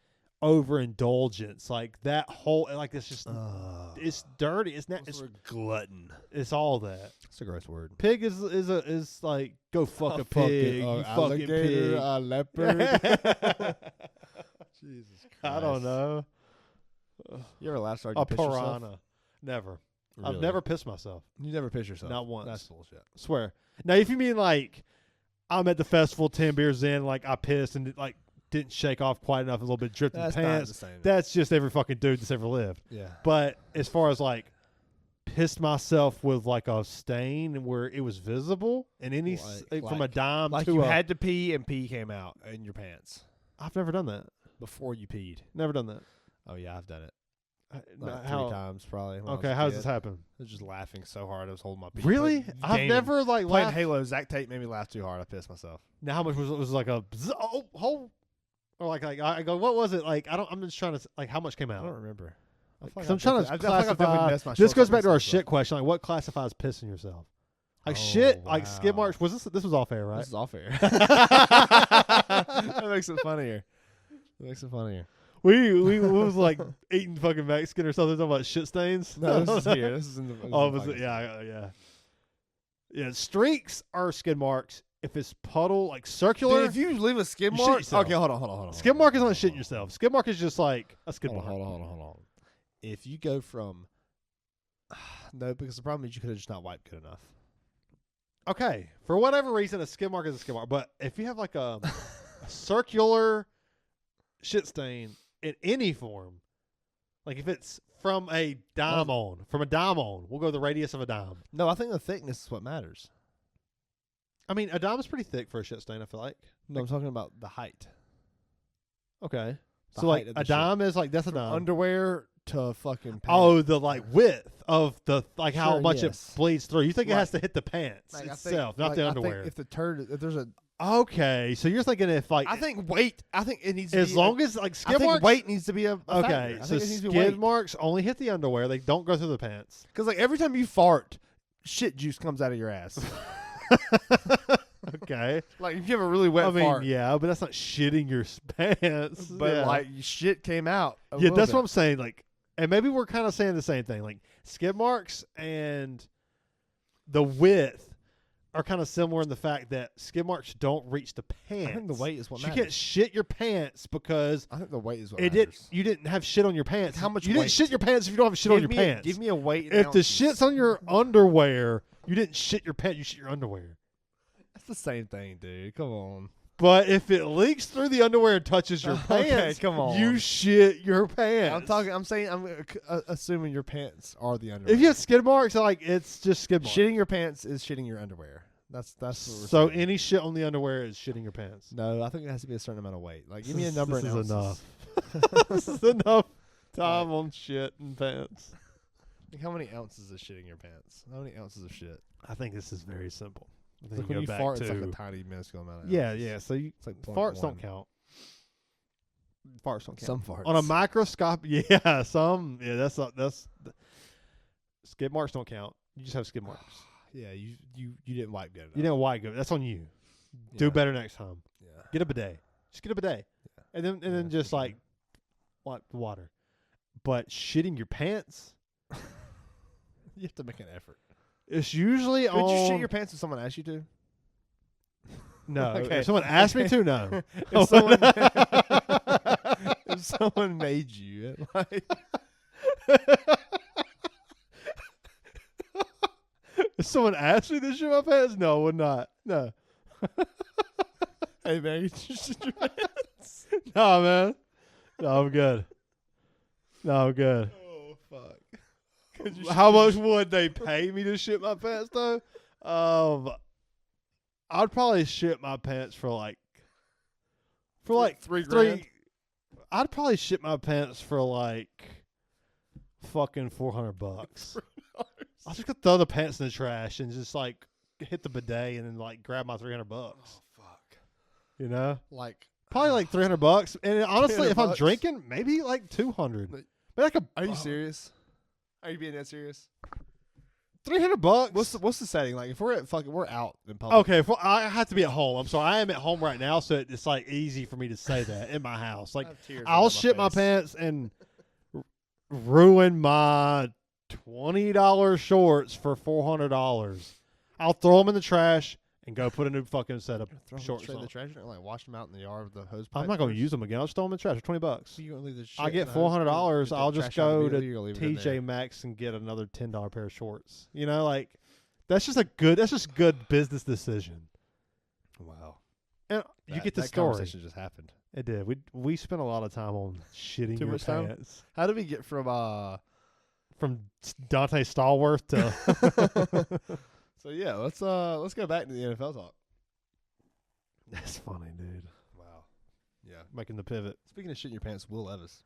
overindulgence. Like that whole, like it's just, it's dirty. It's not. It's glutton. it's all that. It's a gross word. Pig is like go fuck a Fucking, pig. You fucking alligator, pig. a leopard. Jesus Christ. I don't know. You ever laugh started A to piss yourself? piranha. Never. Really? I've never pissed myself. You never piss yourself? Not once. That's bullshit. Swear. Now, if you mean like I'm at the festival, 10 beers in, like I pissed and like didn't shake off quite enough, a little bit dripped in the That's not pants. the same. That's just every fucking dude that's ever lived. Yeah. But as far as like pissed myself with like a stain where it was visible and any from a dime Like to you a, had to pee and pee came out in your pants I've never done that. before you peed. Never done that. Oh yeah, I've done it. Like, Like how? 3 times probably. when I was Okay, a how does kid. this happen? I was just laughing so hard I was holding my pee. Really? Playing I've game. never like Playing laughed. Halo. Zach Tate made me laugh too hard. I pissed myself. Now, how much was it? Was it like a whole, or like I go, what was it? Like I'm just trying to like how much came I out? don't remember. I feel like Because I'm I've trying to definitely- I feel like I've definitely classify. messed my This shorts goes up back to our and shit stuff. question. Like, what classifies pissing yourself? Like Oh, shit, like skid wow. marks. Was this was off air, right? This is all fair. That makes it funnier. That makes it funnier. We was like eating fucking Mexican or something, talking about shit stains. No, this is here. This is in the. Oh, was it? Yeah. Yeah, streaks are skid marks. If it's puddle, like circular, Dude, if you leave a skid You shit mark, yourself. okay, hold on. skid mark is not shitting yourself. Skid mark is just like a skid Hold mark. on. If you go from, no, because the problem is you could have just not wiped good enough. Okay, for whatever reason, a skid mark is a skid mark. But if you have like a circular shit stain in any form, like if it's from a dime on, we'll go the radius of a dime. No, I think the thickness is what matters. I mean, a dime is pretty thick for a shit stain, I feel like. No, I'm talking about the height. Okay. The So like height of the a shit. dime is like that's a From dime. underwear to fucking pants. Oh, the like width of the like how Sure, much yes. it bleeds through. You think it Like- has to hit the pants Like, I itself, think- not like, the I underwear. think if there's a, Okay, so you're thinking if like I think weight. I think it needs to as be long as like I skid think marks. weight needs to be a Okay, factor. I so think it needs to be weight. skid marks only hit the underwear. They don't go through the pants. Because like every time you fart, shit juice comes out of your ass. Okay. Like if you have a really wet I mean, fart, yeah, but that's not shitting your pants. but yeah. like shit came out. Yeah, that's what I'm saying. Like, and maybe we're kind of saying the same thing. Like skid marks and the width are kind of similar in the fact that skid marks don't reach the pants. I think the weight is what you matters. can't shit your pants because I think the weight is what it matters. you didn't have shit on your pants. How much you weight? dent shit your pants if you don't have shit on your pants. Give me a weight. If the shit's on your underwear, you didn't shit your pants. You shit your underwear. That's the same thing, dude. Come on. But if it leaks through the underwear and touches your Okay, pants, come on. you shit your pants. I'm assuming your pants are the underwear. If you have skid marks, it's just skid marks. Shitting your pants is shitting your underwear. That's what we're So saying. any shit on the underwear is shitting your pants. No, I think it has to be a certain amount of weight. Like, give me a number. This in is ounces. enough. This is enough time on shit and pants. Like, how many ounces is shitting your pants? How many ounces of shit? I think this is very simple. I think Like when go you back fart, to, it's like a tiny minuscule amount of yeah, ounces. yeah. So you It's like farts 0.1. don't count. Farts don't count. Some farts. On a microscope, yeah, some. Yeah, that's skid marks don't count. You just have skid marks. Yeah, you didn't wipe good enough. You didn't wipe good. That's on you. Do Yeah. better next time. Yeah. Get a bidet. Just get a bidet, and then just okay. like wipe the water. But shitting your pants, You have to make an effort. it's usually Could on. you shit your pants if someone asked you to? No, Okay. if someone asked me to, no. if someone if someone made you, like, If someone asked me to shit my pants, no, I would not. No, hey man, you shit your pants. no, man. No, I'm good. No, I'm good. Oh fuck. How much would they pay me to shit my pants though? I'd probably shit my pants for like $3,000? I'd probably shit my pants for like fucking $400. I'll just go throw the pants in the trash and just like hit the bidet and then like grab my $300. Oh fuck. You know, Like probably like $300. And honestly, if I'm $300? drinking, maybe like $200. Like- But like Are you serious? Are you being that serious? $300? What's the setting? Like if we're out in public. Okay, well, I have to be at home. I'm sorry. I am at home right now, so it's like easy for me to say that in my house. Like, I have tears I'll running shit my face. pants and ruin my $20 shorts for $400. I'll throw them in the trash and go put a new fucking set of Throw them shorts straight in on. the trash and like wash them out in the yard with the hose pipe. I'm not going to use them again. I'll just throw them in the trash for $20. You gonna leave the shit I in get the hose? $400. You I'll take just trash out go immediately, to you're gonna leave it in there. TJ Maxx and get another $10 pair of shorts. You know, like that's just good business decision. Wow. And you get the that story. conversation just happened. It did. We spent a lot of time on shitting Too your much time? pants. How did we get from Dante Stallworth to So yeah, let's go back to the NFL talk. That's funny, dude. Wow. Yeah. Making the pivot. Speaking of shit in your pants, Will Levis.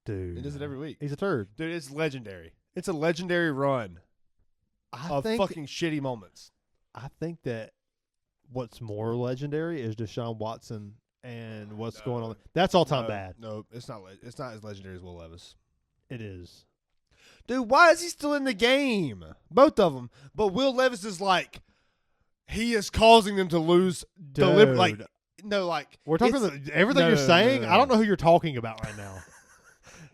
Dude. He does it every week. He's a turd. Dude, it's legendary. It's a legendary run of fucking shitty moments. I think that what's more legendary is Deshaun Watson and what's going on. That's all time bad. No, it's not. It's not as legendary as Will Levis. It is. Dude, why is he still in the game? Both of them. But Will Levis is like, he is causing them to lose. Dude. Like, no, like We're talking it's- about everything no, you're no, no, saying. no, I don't know who you're talking about right now.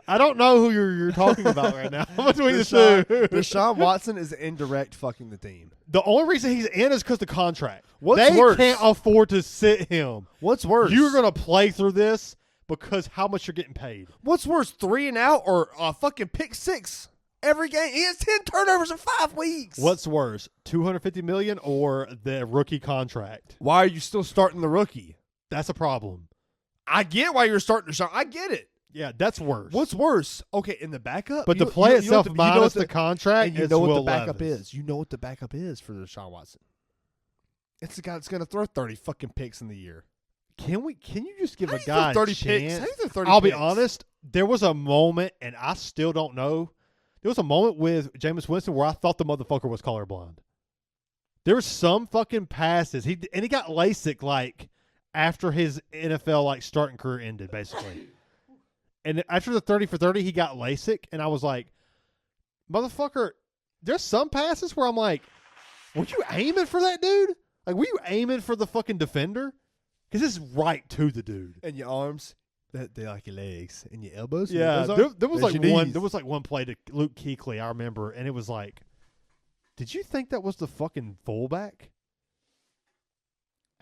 I don't know who you're talking about right now between the two. Deshaun Watson is indirect fucking the team. The only reason he's in is because the contract. What's they worse? can't afford to sit him. What's worse? You're going to play through this because how much you're getting paid. What's worse, 3 and out or fucking pick 6 every game? He has 10 turnovers in 5 weeks. What's worse, $250 million or the rookie contract? Why are you still starting the rookie? That's a problem. I get why you're starting Deshaun. I get it. Yeah, that's worse. What's worse? Okay, in the backup, But you- the play you know itself what the- you know minus what the contract, and you is know what Will the backup Levis. is. You know what the backup is for Deshaun Watson. It's the guy that's going to throw 30 fucking picks in the year. Can you just give How a do you throw guy 30 a picks? chance? How do you throw 30 I'll be picks? honest. There was a moment, and I still don't know. There was a moment with Jameis Winston where I thought the motherfucker was colorblind. There were some fucking passes. He got LASIK like after his NFL like starting career ended, basically. And after the 30 for 30, he got LASIK, and I was like, motherfucker, there's some passes where I'm like, were you aiming for that dude? Like, were you aiming for the fucking defender? Because it's right to the dude. And your arms, they like your legs. And your elbows. Yeah, Those are- there was there's like your one. knees. There was like one play to Luke Kuechly, I remember, and it was like, did you think that was the fucking fullback?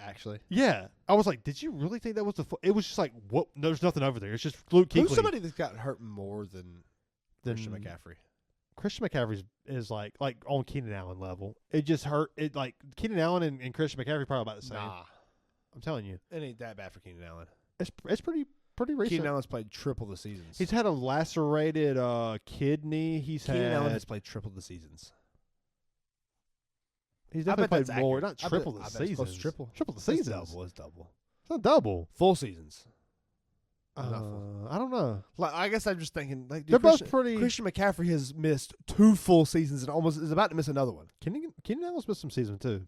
Actually, Yeah, I was like, did you really think that was the? It was just like, what? There's nothing over there. It's just Luke Kuechly. who's somebody that's gotten hurt more than Christian McCaffrey? Christian McCaffrey is like on Keenan Allen level. It just hurt. It like Keenan Allen and Christian McCaffrey probably about the same. Nah, I'm telling you, it ain't that bad for Keenan Allen. it's pretty recent. Keenan Allen's played triple the seasons. He's had a lacerated kidney. Keenan Allen has played triple the seasons. He's definitely played more. Accurate. Not triple the seasons. Triple the seasons. It's double. It's not double. Full seasons. I don't know. Like, I guess I'm just thinking, like, dude, They're both pretty. Christian McCaffrey has missed 2 full seasons and almost is about to miss another one. Keenan Allen's missed some seasons too.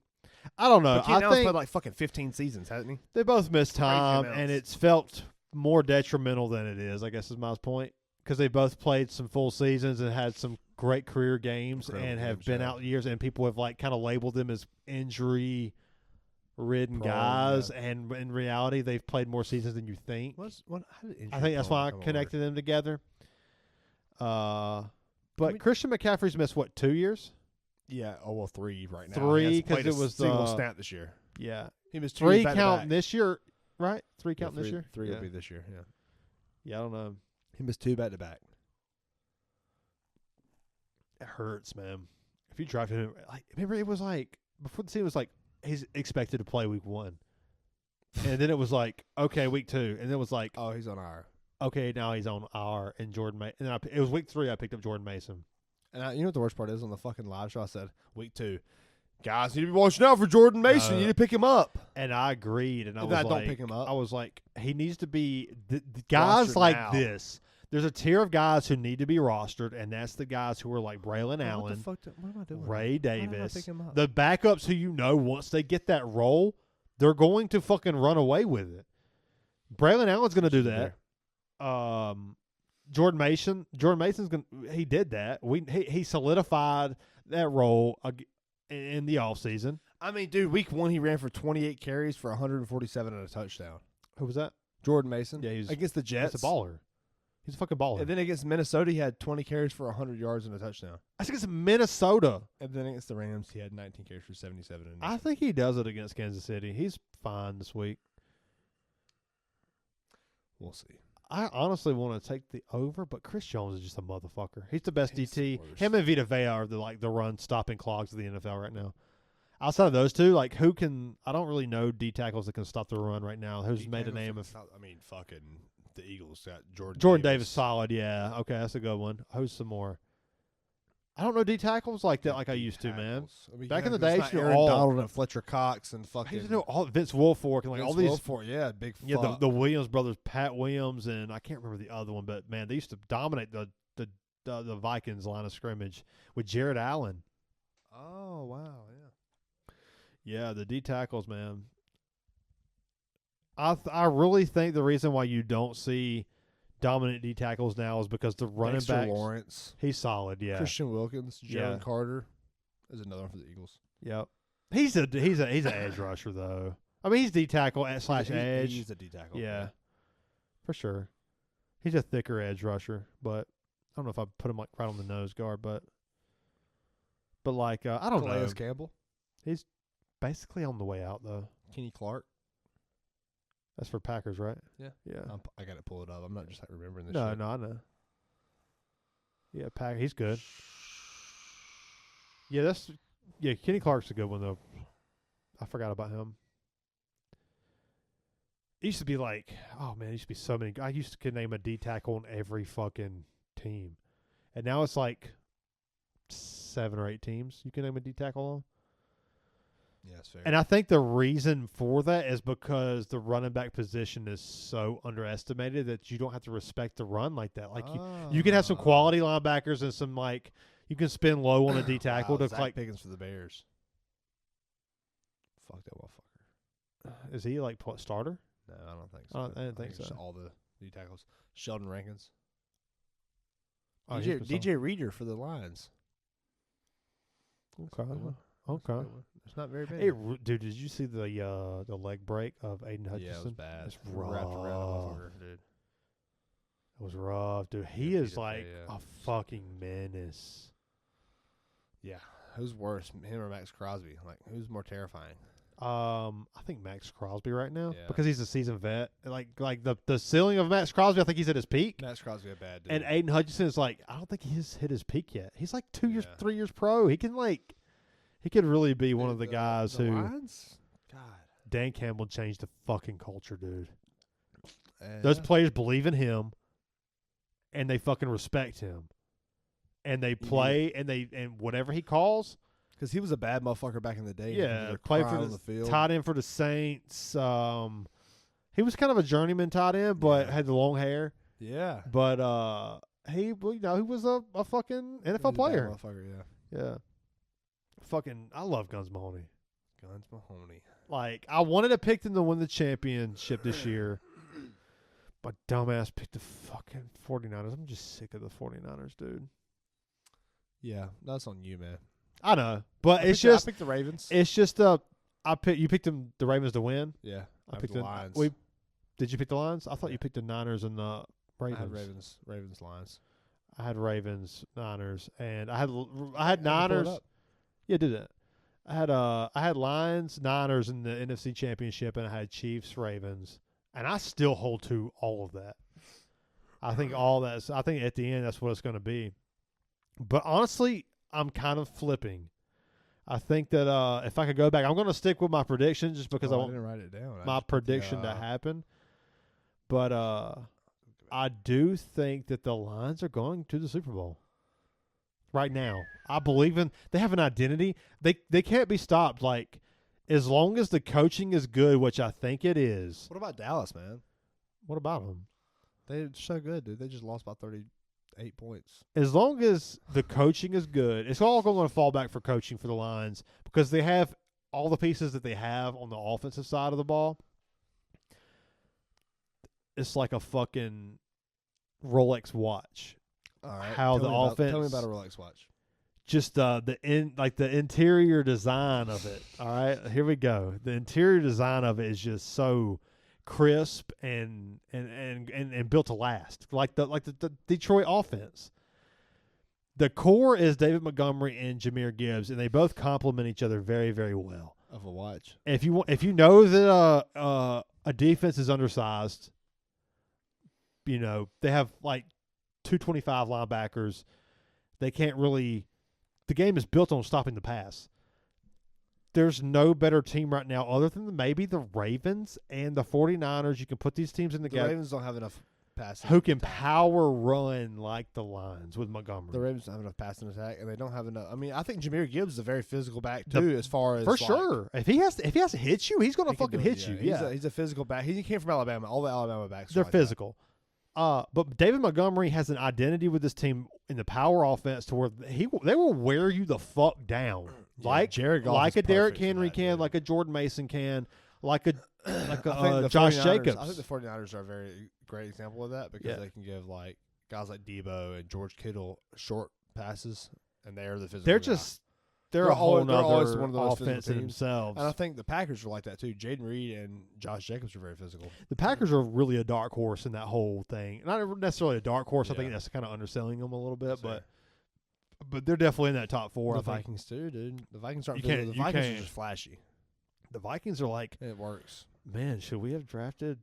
I don't know. But Keenan I Allen's think played like fucking 15 seasons, hasn't he? they both missed Crazy time, amounts. and it's felt more detrimental than it is. I guess is my point, because they both played some full seasons and had some great career games Incredible and have games, been yeah. out years, and people have like kind of labeled them as injury-ridden Prone, guys, and in reality, they've played more seasons than you think. How did injury I think that's why I prone come connected them together. But we- Christian McCaffrey's missed what, 2 years? over? Yeah, 3 right now. 3, He hasn't 'cause played it a was single the- snap this year. Yeah, He missed 3 2 back to counting back. this year, right? 3 Yeah, counting this year. 3 yeah. will be this year. Yeah, Yeah, I don't know. he missed 2 back to back. It hurts, man. If you drive him, like, remember it was like before the season was like he's expected to play week 1, and then it was like okay week 2, and then it was like Oh, he's on IR. okay now he's on IR and Jordan Mason. And then it was week 3 I picked up Jordan Mason. And you know what the worst part is? On the fucking live show, I said week 2, guys need to be watching out for Jordan Mason. You need to pick him up. And I agreed, and I was Don't like, pick him up. I was like, he needs to be the guys Rostered like now. this. There's a tier of guys who need to be rostered, and that's the guys who are like Braylon What Allen, the fuck? What am I doing? Ray Why did I Davis, pick him up? the backups who once they get that role, they're going to fucking run away with it. Braylon Allen's going to do that. Jordan Mason's going. He did that. He solidified that role in the offseason. I mean, dude, week 1 he ran for 28 carries for 147 and a touchdown. Who was that? Jordan Mason. Yeah, he's against the Jets. He's a baller. He's a fucking baller. And then against Minnesota, he had 20 carries for 100 yards and a touchdown. I think it's Minnesota. And then against the Rams, he had 19 carries for 77. And I think he does it against Kansas City. He's fine this week. we'll see. I honestly want to take the over, but Chris Jones is just a motherfucker. He's the best He's the DT. worst. Him and Vita Vea are the run stopping clogs of the NFL right now. Outside of those two, like who can? I don't really know D tackles that can stop the run right now. Who's made a name of? I mean, fucking the Eagles got Jordan Davis solid, yeah. Okay, that's a good one. Who's some more? I don't know D tackles like that, like I used to, man. I mean, Back in the it's day, not you know, Aaron all- Donald and Fletcher Cox and I fucking used to know all Vince Wilfork and like all these. yeah, big Yeah, fuck. the Williams brothers, Pat Williams, and I can't remember the other one, but man, they used to dominate the Vikings line of scrimmage with Jared Allen. Oh wow, yeah. Yeah, the D tackles, man. I really think the reason why you don't see dominant D tackles now is because the running Dexter backs. Lawrence, He's solid, yeah. Christian Wilkins, Jalen Yeah. Carter is another one for the Eagles. Yep. He's an edge rusher though. I mean, he's D tackle / edge. He's a D tackle. Yeah, for sure. He's a thicker edge rusher, but I don't know if I put him like right on the nose guard, but like I don't know. Calais Campbell, He's basically on the way out though. Kenny Clark. That's for Packers, right? Yeah. Yeah. I got to pull it up. I'm not just remembering this. No, shit. no, I know. Yeah, he's good. Yeah, Kenny Clark's a good one though. I forgot about him. It used to be like, oh man, it used to be so many. I used to could name a D tackle on every fucking team, and now it's like 7 or 8 teams you can name a D tackle on. Yeah, that's fair. And I think the reason for that is because the running back position is so underestimated that you don't have to respect the run like that. Like you can have some quality linebackers and some like you can spin low on a D tackle to Zach like. Pickens for the Bears. Fuck that motherfucker. Is he like starter? No, I don't think I so. didn't think it's so. All the D tackles. Sheldon Rankins. Oh, he's been DJ Reader for the Lions. Okay. That's a good one. Okay. It's not very big. Hey, dude, did you see the leg break of Aiden Hutchinson? Yeah, it was bad. It's Wrapped around the rough. motherfucker, dude. It was rough, dude. He Yeah, is Peter like Fay, yeah. a fucking menace. Yeah. Who's worse, him or Max Crosby? Like, who's more terrifying? I think Max Crosby right now Yeah. because he's a seasoned vet. Like the ceiling of Max Crosby, I think he's at his peak. Max Crosby a bad dude. And Aiden Hutchinson is like, I don't think he's hit his peak yet. He's like 2 years, Yeah. 3 years pro. He could really be one of the guys the who Lions? God. Dan Campbell changed the fucking culture, dude. Yeah. Those players believe in him, and they fucking respect him, and they play and whatever he calls. Because he was a bad motherfucker back in the day. Yeah, played for the field. tight end for the Saints. He was kind of a journeyman tight end, but had the long hair. Yeah. But he was a fucking NFL player. Motherfucker, yeah. Yeah. Fucking, I love Guns Mahoney. Guns Mahoney. Like, I wanted to pick them to win the championship this year. But dumbass picked the fucking 49ers. I'm just sick of the 49ers, dude. Yeah, that's on you, man. I know, but I picked the Ravens. It's just you picked them the Ravens to win. Yeah, I picked the Lions. Did you pick the Lions? I thought you picked the Niners and the Ravens. I had Ravens, Lions. I had Ravens, Niners, and I had Niners. Yeah, did it. I had Lions, Niners in the NFC Championship, and I had Chiefs, Ravens, and I still hold to all of that. I think I think at the end that's what it's going to be. But honestly, I'm kind of flipping. I think that if I could go back, I'm going to stick with my prediction just because I want didn't write it down. my prediction to happen. But I do think that the Lions are going to the Super Bowl right now. I believe they have an identity. They can't be stopped. Like, as long as the coaching is good, which I think it is. What about Dallas, man? What about them? They're so good, dude. They just lost by 38 points. As long as the coaching is good, it's all going to fall back for coaching for the Lions because they have all the pieces that they have on the offensive side of the ball. It's like a fucking Rolex watch. All right. How the offense. Tell me about a Rolex watch. Just the interior design of it. All right, here we go. The interior design of it is just so crisp and built to last, like the Detroit offense. The core is David Montgomery and Jahmyr Gibbs, and they both complement each other very, very well. Of a watch. If you know that a defense is undersized, they have like 225 linebackers. They can't really. The game is built on stopping the pass. There's no better team right now other than maybe the Ravens and the 49ers. You can put these teams in The Ravens don't have enough passing. who can power run like the Lions with Montgomery. The Ravens don't have enough passing attack, and they don't have enough. I mean, I think Jahmyr Gibbs is a very physical back too, as far as for sure. If he has to hit you, he's going to fucking hit you. Yeah, he's a physical back. He came from Alabama. All the Alabama backs. They're like physical. But David Montgomery has an identity with this team in the power offense to where they will wear you the fuck down, like Jared Goff like is a Derrick perfect for Henry that, can, dude. like a Jordan Mason can, like a the Josh 49ers Jacobs. I think the 49ers are a very great example of that because they can give like guys like Debo and George Kittle short passes, and they are the physical. They're a whole always nother one of those offense in physical teams. themselves. And I think the Packers are like that too. Jaden Reed and Josh Jacobs are very physical. The Packers are really a dark horse in that whole thing. Not necessarily a dark horse. I think Yeah. that's kind of underselling them a little bit, Sure. but they're definitely in that top four. The I think Vikings too, dude. The Vikings aren't You can't- physical. The you Vikings can't- are just flashy. the Vikings are like, It works. man, should we have drafted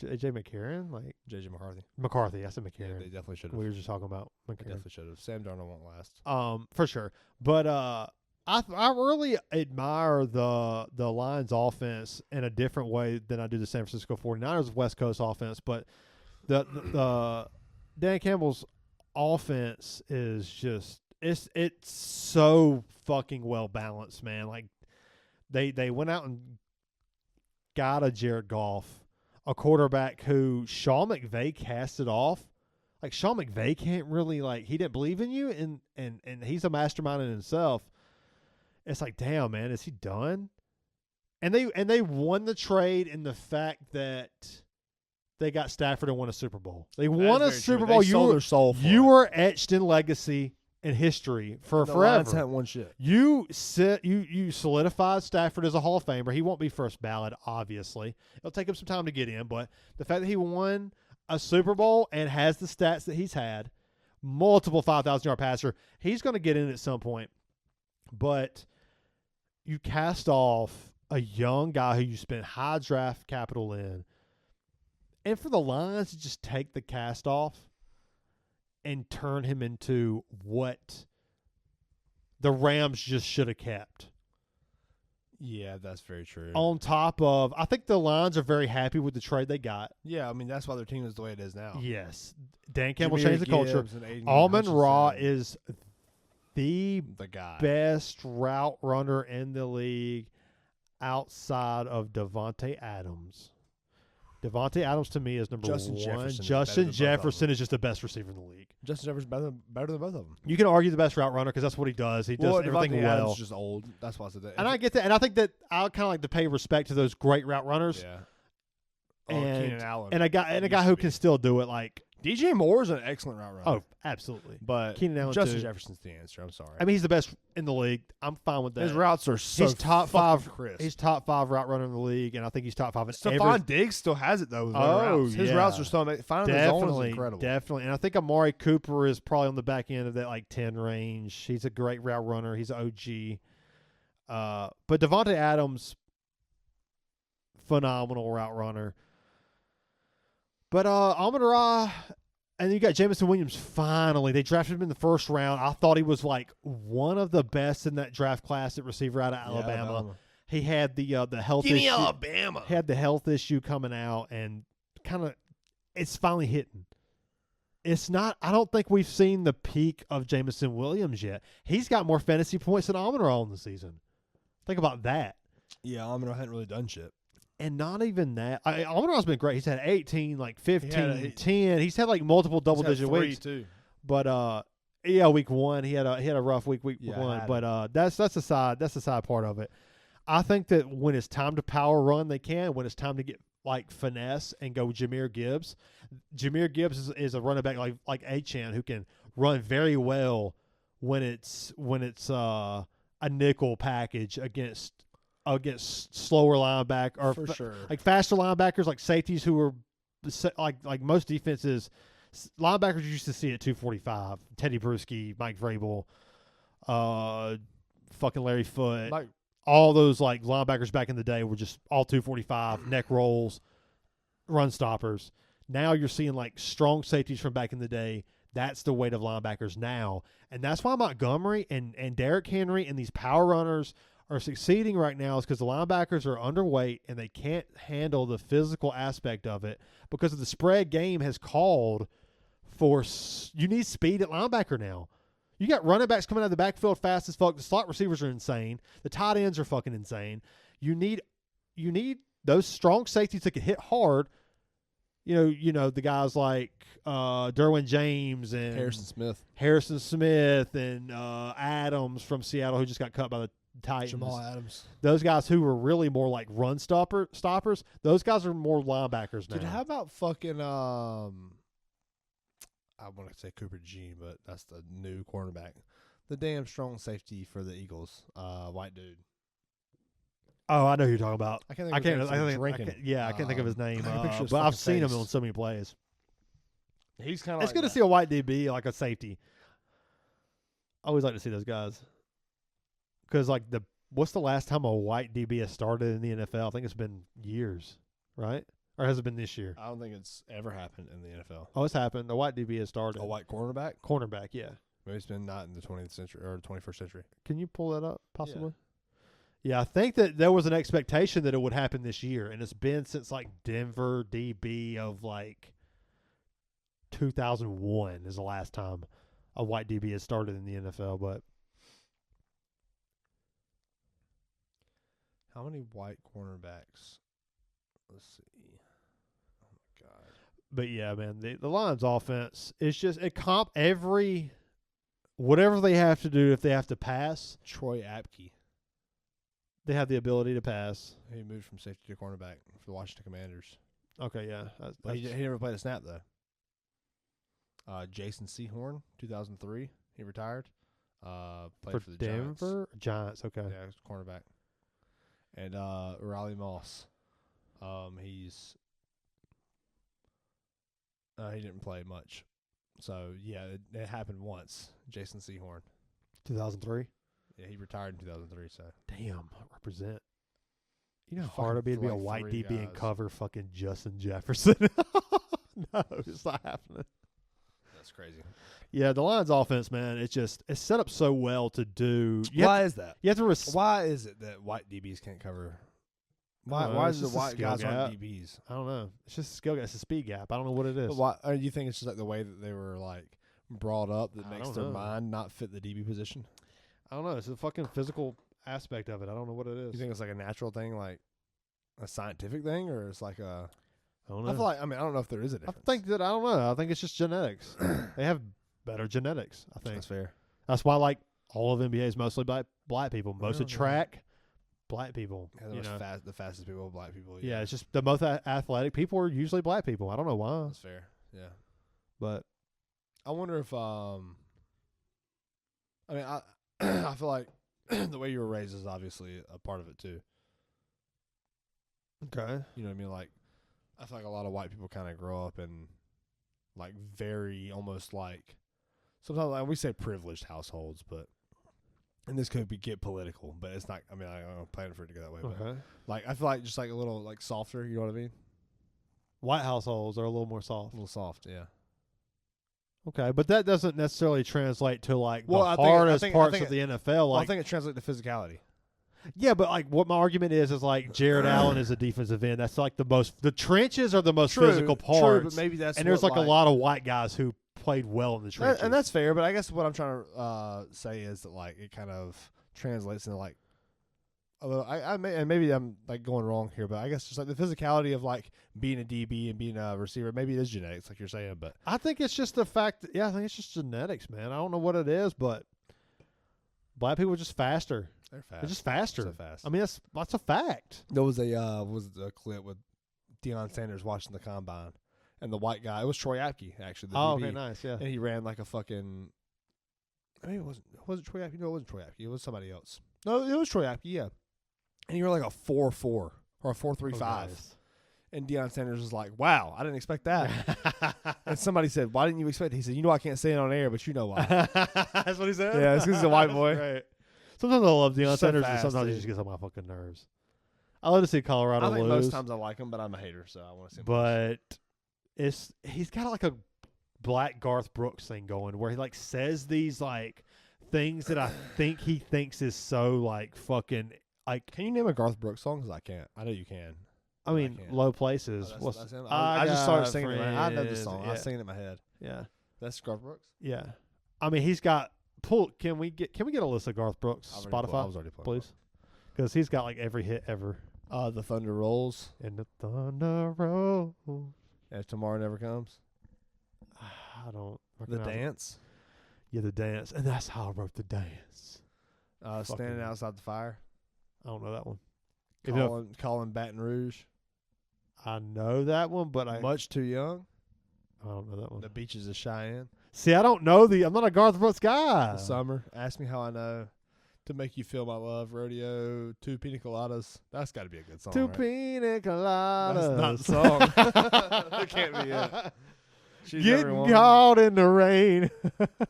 AJ McCarron? Like JJ McCarthy. McCarthy. I said Yeah, McCarron. they definitely should have. We were just talking about They McCarron. definitely should have. Sam Darnold won't last. For sure. But I really admire the Lions offense in a different way than I do the San Francisco 49ers West Coast offense. But the Dan Campbell's offense is just it's so fucking well balanced, man. Like they went out and got a Jared Goff, a quarterback who Sean McVay casted off. Like Sean McVay can't really he didn't believe in you, and he's a mastermind in himself. It's like, damn, man, is he done? And they won the trade in the fact that they got Stafford and won a Super Bowl. They won a Super Bowl. They sold their soul for you it. were etched in legacy and history for The forever. Lions haven't won shit. You solidified Stafford as a Hall of Famer. He won't be first ballot, obviously. It'll take him some time to get in, but the fact that he won a Super Bowl and has the stats that he's had, multiple 5,000-yard passer, he's going to get in at some point. But you cast off a young guy who you spent high draft capital in, and for the Lions to just take the cast off and turn him into what the Rams just should have kept. Yeah, that's very true. On top of, I think the Lions are very happy with the trade they got. Yeah, I mean, that's why their team is the way it is now. Yes. Dan Campbell Jameer changed the culture. Gibbs and Aiden Amon Ra Hutchinson, is the guy. best route runner in the league outside of Devontae Adams. Devontae Adams to me is number Justin one. Jefferson is Justin better than both of Jefferson them. is just the best receiver in the league. Justin Jefferson's better than both of them. You can argue the best route runner because that's what he does. He does everything Devontae well. Adams is just old. That's why I said that. And I get that. And I think that I kind of like to pay respect to those great route runners. Yeah. And, Keenan Allen. and a guy used who to be. can still do it. Like, DJ Moore is an excellent route runner. oh, absolutely. but Keenan Allen Justin too. Jefferson's the answer. I'm sorry. I mean, he's the best in the league. I'm fine with that. his routes are so He's top fucking five. crisp. He's top 5 route runner in the league, and I think he's top 5 in Stephon Diggs still has it though. With routes. His yeah. routes are still finding his own is incredible. Definitely. And I think Amari Cooper is probably on the back end of that like 10 range. He's a great route runner. He's an OG. But Devontae Adams, phenomenal route runner. But Amon Ra, and you got Jameson Williams. Finally, they drafted him in the first round. I thought he was like one of the best in that draft class at receiver out of Alabama. He had the health Give issue. me Alabama. Had the health issue coming out, and kind of it's finally hitting. It's not. I don't think we've seen the peak of Jameson Williams yet. He's got more fantasy points than Amon Ra in the season. Think about that. Yeah, Amon Ra hadn't really done shit. And not even that. Amon Ra's been great. He's had 18, like 15, He 10. He's had like multiple double-digit weeks. Too. But yeah, week 1 he had a rough week. Week Yeah, 1. But that's a side. That's a side part of it. I think that when it's time to power run, they can. When it's time to get like finesse and go Jahmyr Gibbs. Jahmyr Gibbs is a running back like Achane who can run very well when it's a nickel package against slower linebacker or For sure. like faster linebackers, like safeties who are like most defenses. Linebackers used to see at 245. Teddy Bruschi, Mike Vrabel, fucking Larry Foote. All those like linebackers back in the day were just all 245, neck rolls, run stoppers. Now you're seeing like strong safeties from back in the day. That's the weight of linebackers now. And that's why Montgomery and Derrick Henry and these power runners are succeeding right now is because the linebackers are underweight and they can't handle the physical aspect of it because of the spread game has called for you need speed at linebacker now. You got running backs coming out of the backfield fast as fuck. The slot receivers are insane. The tight ends are fucking insane. You need those strong safeties that can hit hard. You know the guys like Derwin James and Harrison Smith and Adams from Seattle who just got cut by the Titans. Jamal Adams. Those guys who were really more like run stoppers. Those guys are more linebackers now. Dude, how about fucking I want to say Cooper G, but that's the new cornerback. The damn strong safety for the Eagles. White dude. Oh, I know who you're talking about. I can't think of I can't think of his name. picture his But I've fucking seen him face. on so many plays. He's kind of. It's good to see a white DB like a safety. I always like to see those guys. Because like what's the last time a white DB has started in the NFL? I think it's been years, right? Or has it been this year? I don't think it's ever happened in the NFL. Oh, it's happened. A white DB has started. A white cornerback? Cornerback, yeah. Maybe it's been not in the 20th century or 21st century. Can you pull that up, possibly? Yeah, I think that there was an expectation that it would happen this year, and it's been since like Denver DB of like 2001 is the last time a white DB has started in the NFL. But how many white cornerbacks? Let's see. Oh my god. But yeah, man, the Lions offense is just whatever they have to do. If they have to pass, Troy Apke. they have the ability to pass. He moved from safety to cornerback for the Washington Commanders. Okay, yeah. But he never played a snap, though. Jason Sehorn, 2003. He retired. Played for the Denver Giants. Okay. Yeah, he's cornerback. And Riley Moss. He didn't play much. So, yeah, it happened once. Jason Sehorn. 2003. Yeah, he retired in 2003, so. Damn, represent. You know how Fucking hard it'd be to be a like white 3 DB and guys. cover fucking Justin Jefferson. No, it's not happening. That's crazy. Yeah, the Lions' offense, man, it's set up so well to do. Why is that? You have to Why is it that white DBs can't cover? Why? know, Why it's is the just a white skill guys gap. aren't DBs? I don't know. It's just a skill gap. It's a speed gap. I don't know what it is. But why? Or you think it's just like the way that they were like brought up that I makes don't their know. mind not fit the DB position? I don't know. It's a fucking physical aspect of it. I don't know what it is. You think it's like a natural thing, like a scientific thing, or it's like a? I don't know. I feel like I don't know if there is a I difference. think that I don't know. I think it's just genetics. They have better genetics. I think that's fair. that's why like all of NBA is mostly black people. Most of Yeah. track, black people. Yeah, the, you most know? the fastest people, black people. Yeah, it's just the most athletic people are usually black people. I don't know why, that's fair. Yeah, but I wonder if I mean, I feel like the way you were raised is obviously a part of it too. okay. You know what I mean? Like, I feel like a lot of white people kind of grow up in, like, very almost like, sometimes like, we say privileged households, but, and this could get political, but it's not, I mean, I don't plan for it to go that way, but, Okay. like, I feel like just, like, a little, like, softer, you know what I mean? White households are a little more A soft. little soft, yeah. Okay, but that doesn't necessarily translate to like Well, the I think- hardest I think- parts I think of the NFL. Well, I Like, think it translates to physicality. yeah, but like what my argument is like Jared Allen is a defensive end. That's like the trenches are the most physical parts. True, but maybe that's and there's what, like a lot of white guys who played well in the trenches. and that's fair, but I guess what I'm trying to say is that, like, it kind of translates into, like, although and maybe I'm like going wrong here, but I guess just like the physicality of like being a DB and being a receiver, maybe it is genetics, like you're saying. But I think it's just the fact. Yeah, I think it's just genetics, man. I don't know what it is, but black people are just faster. they're fast. They're just faster. So fast. I mean, that's a fact. There was a clip with Deion Sanders watching the combine, and the white guy. It was Troy Apke actually. The Oh, DB, okay, nice, yeah. and he ran like a fucking. I mean, it wasn't Troy Apke. No, it wasn't Troy Apke. It was somebody else. No, it was Troy Apke. Yeah. And you were like a 4.4 or a 4.35. nice. And Deion Sanders was like, wow, I didn't expect that. And somebody said, why didn't you expect it? He said, you know I can't say it on air, but you know why. That's what he said? Yeah, it's 'cause he's a white boy. Right. Sometimes I love Deion So Sanders, fast, and sometimes he dude. just gets on my fucking nerves. I love to see Colorado I think lose, most times I like him, but I'm a hater, so I want to see him lose. but he's got like a black Garth Brooks thing going where he like says these like things that I think he thinks is so like fucking like. Can you name a Garth Brooks song? Because I can't. I know you can. I mean, can't. low places. Oh, What's- that's him. I just started got singing it. I know this friends, song. I Yeah. was singing it in my head. Yeah. That's Garth Brooks? Yeah. I mean, he's got Can we get a list of Garth Brooks I was Spotify, already playing. please? Because he's got like every hit ever. The Thunder Rolls. And the thunder rolls. As Tomorrow Never Comes. I don't. The recognize it. Dance. Yeah, the dance, and that's how I wrote the dance. Standing Fucking- Outside the Fire. I don't know that one. Even though Calling Baton Rouge. I know that one, but Much Too Young. I don't know that one. The Beaches of Cheyenne. See, I don't know I'm not a Garth Brooks guy. The Summer. Ask Me How I Know. To Make You Feel My Love. Rodeo. Two Pina Coladas. That's got to be a good song. Two right? pina coladas. That's not the song. That can't be it. She's Getting Everyone. caught in the rain.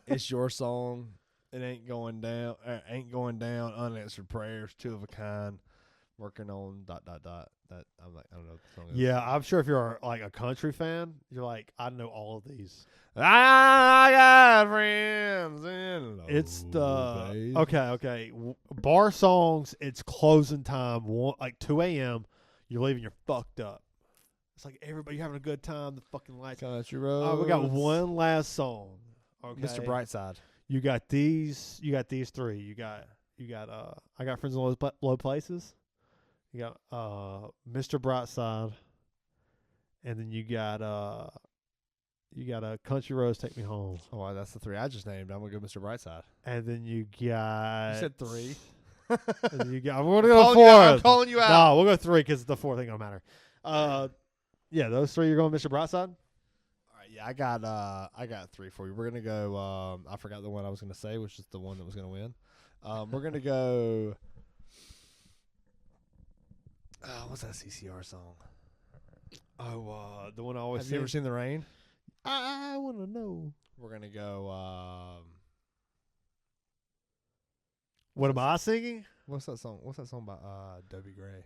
It's Your Song. It Ain't Going Down. Ain't Going Down. Unanswered Prayers. Two of a Kind. Working on ... That I'm like, I don't know what the song is. Yeah, I'm sure if you're like a country fan, you're like, I know all of these. I got friends in love, It's the babe. okay. Bar songs. It's closing time. Like 2 a.m. You're leaving. You're fucked up. It's like everybody you're having a good time. The fucking lights. Country roads. We got one last song. Okay. Mr. Brightside. You got these. You got these three. You got. I got friends in low places. You got Mr. Brightside, and then you got Country Roads Take Me Home, Oh, wow, that's the three I just named. I'm gonna go Mr. Brightside. and then you got. You said three. And then you got. We're gonna go 4. I'm calling you out. No, we'll go 3 because the 4th ain't gonna matter. Yeah, those 3 you're going Mr. Brightside. All right, yeah, I got 3 for you. We're gonna go. I forgot the one I was gonna say, which is the one that was gonna win. We're gonna go. What's that CCR song? Oh, the one I always. Have you ever seen The Rain? I want to know. We're gonna go. What am I singing? What's that song? What's that song by Dobie Gray?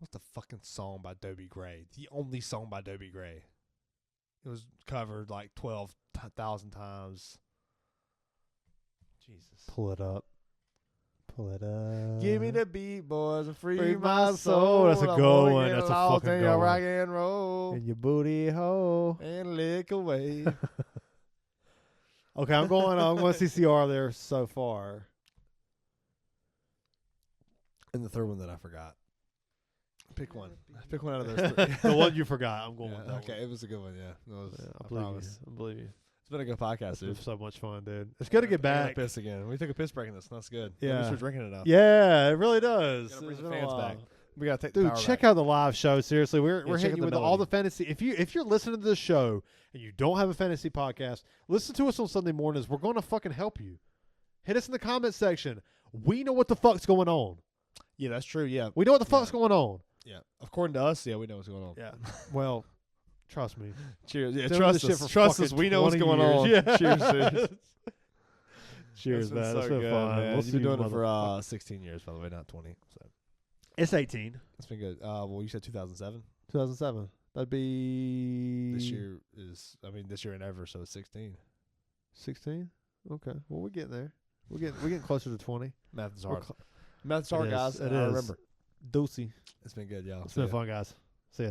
What's the fucking song by Dobie Gray? The only song by Dobie Gray. It was covered like 12,000 times. Jesus. Pull it up. Give me the beat, boys, and free, free my my soul. soul. That's a I good wanna one. get That's a lost fucking in good your one. rock and roll In your booty hole. and lick away. Okay, I'm going CCR there so far. And the third one that I forgot. Pick one. Pick one out of those three. The one you forgot. I'm going Yeah, with that okay, one. it was a good one, yeah. It was, Yeah, I believe promise. you. I believe you. It's been a good podcast, It's dude. been so much fun, dude. It's good to get I gotta back. piss again. We took a piss break in this. That's good. At Yeah. least we're drinking enough. Yeah, it really does. Gotta bring It's the been a fans while. back. We gotta take the Dude, power check back. out the live show. Seriously, we're check hitting out you the with all the melody. fantasy. If you're listening to this show and you don't have a fantasy podcast, listen to us on Sunday mornings. We're going to fucking help you. Hit us in the comment section. We know what the fuck's going on. Yeah, that's true. Yeah. We know what the fuck's going on. Yeah. According to us, yeah, we know what's going on. Yeah. Well, trust me. Cheers. Yeah, Doing trust this us. shit for Trust us. fucking We know what's 20 going years. on. Yeah. Cheers, dude. Cheers, man. So That's been good, fun. man. We'll You've see been you doing it for motherfuckers. 16 years, by the way, not 20. So It's 18. it's been good. Well, you said 2007. 2007. That'd be This year is, this year and ever, so it's 16. 16. Okay. Well, we're getting there. We're getting closer to 20. Math is We're hard. cl- Math is It hard, is. guys. It I is. remember. Dosey. It's been good, y'all. It's See been ya. fun, guys. See ya.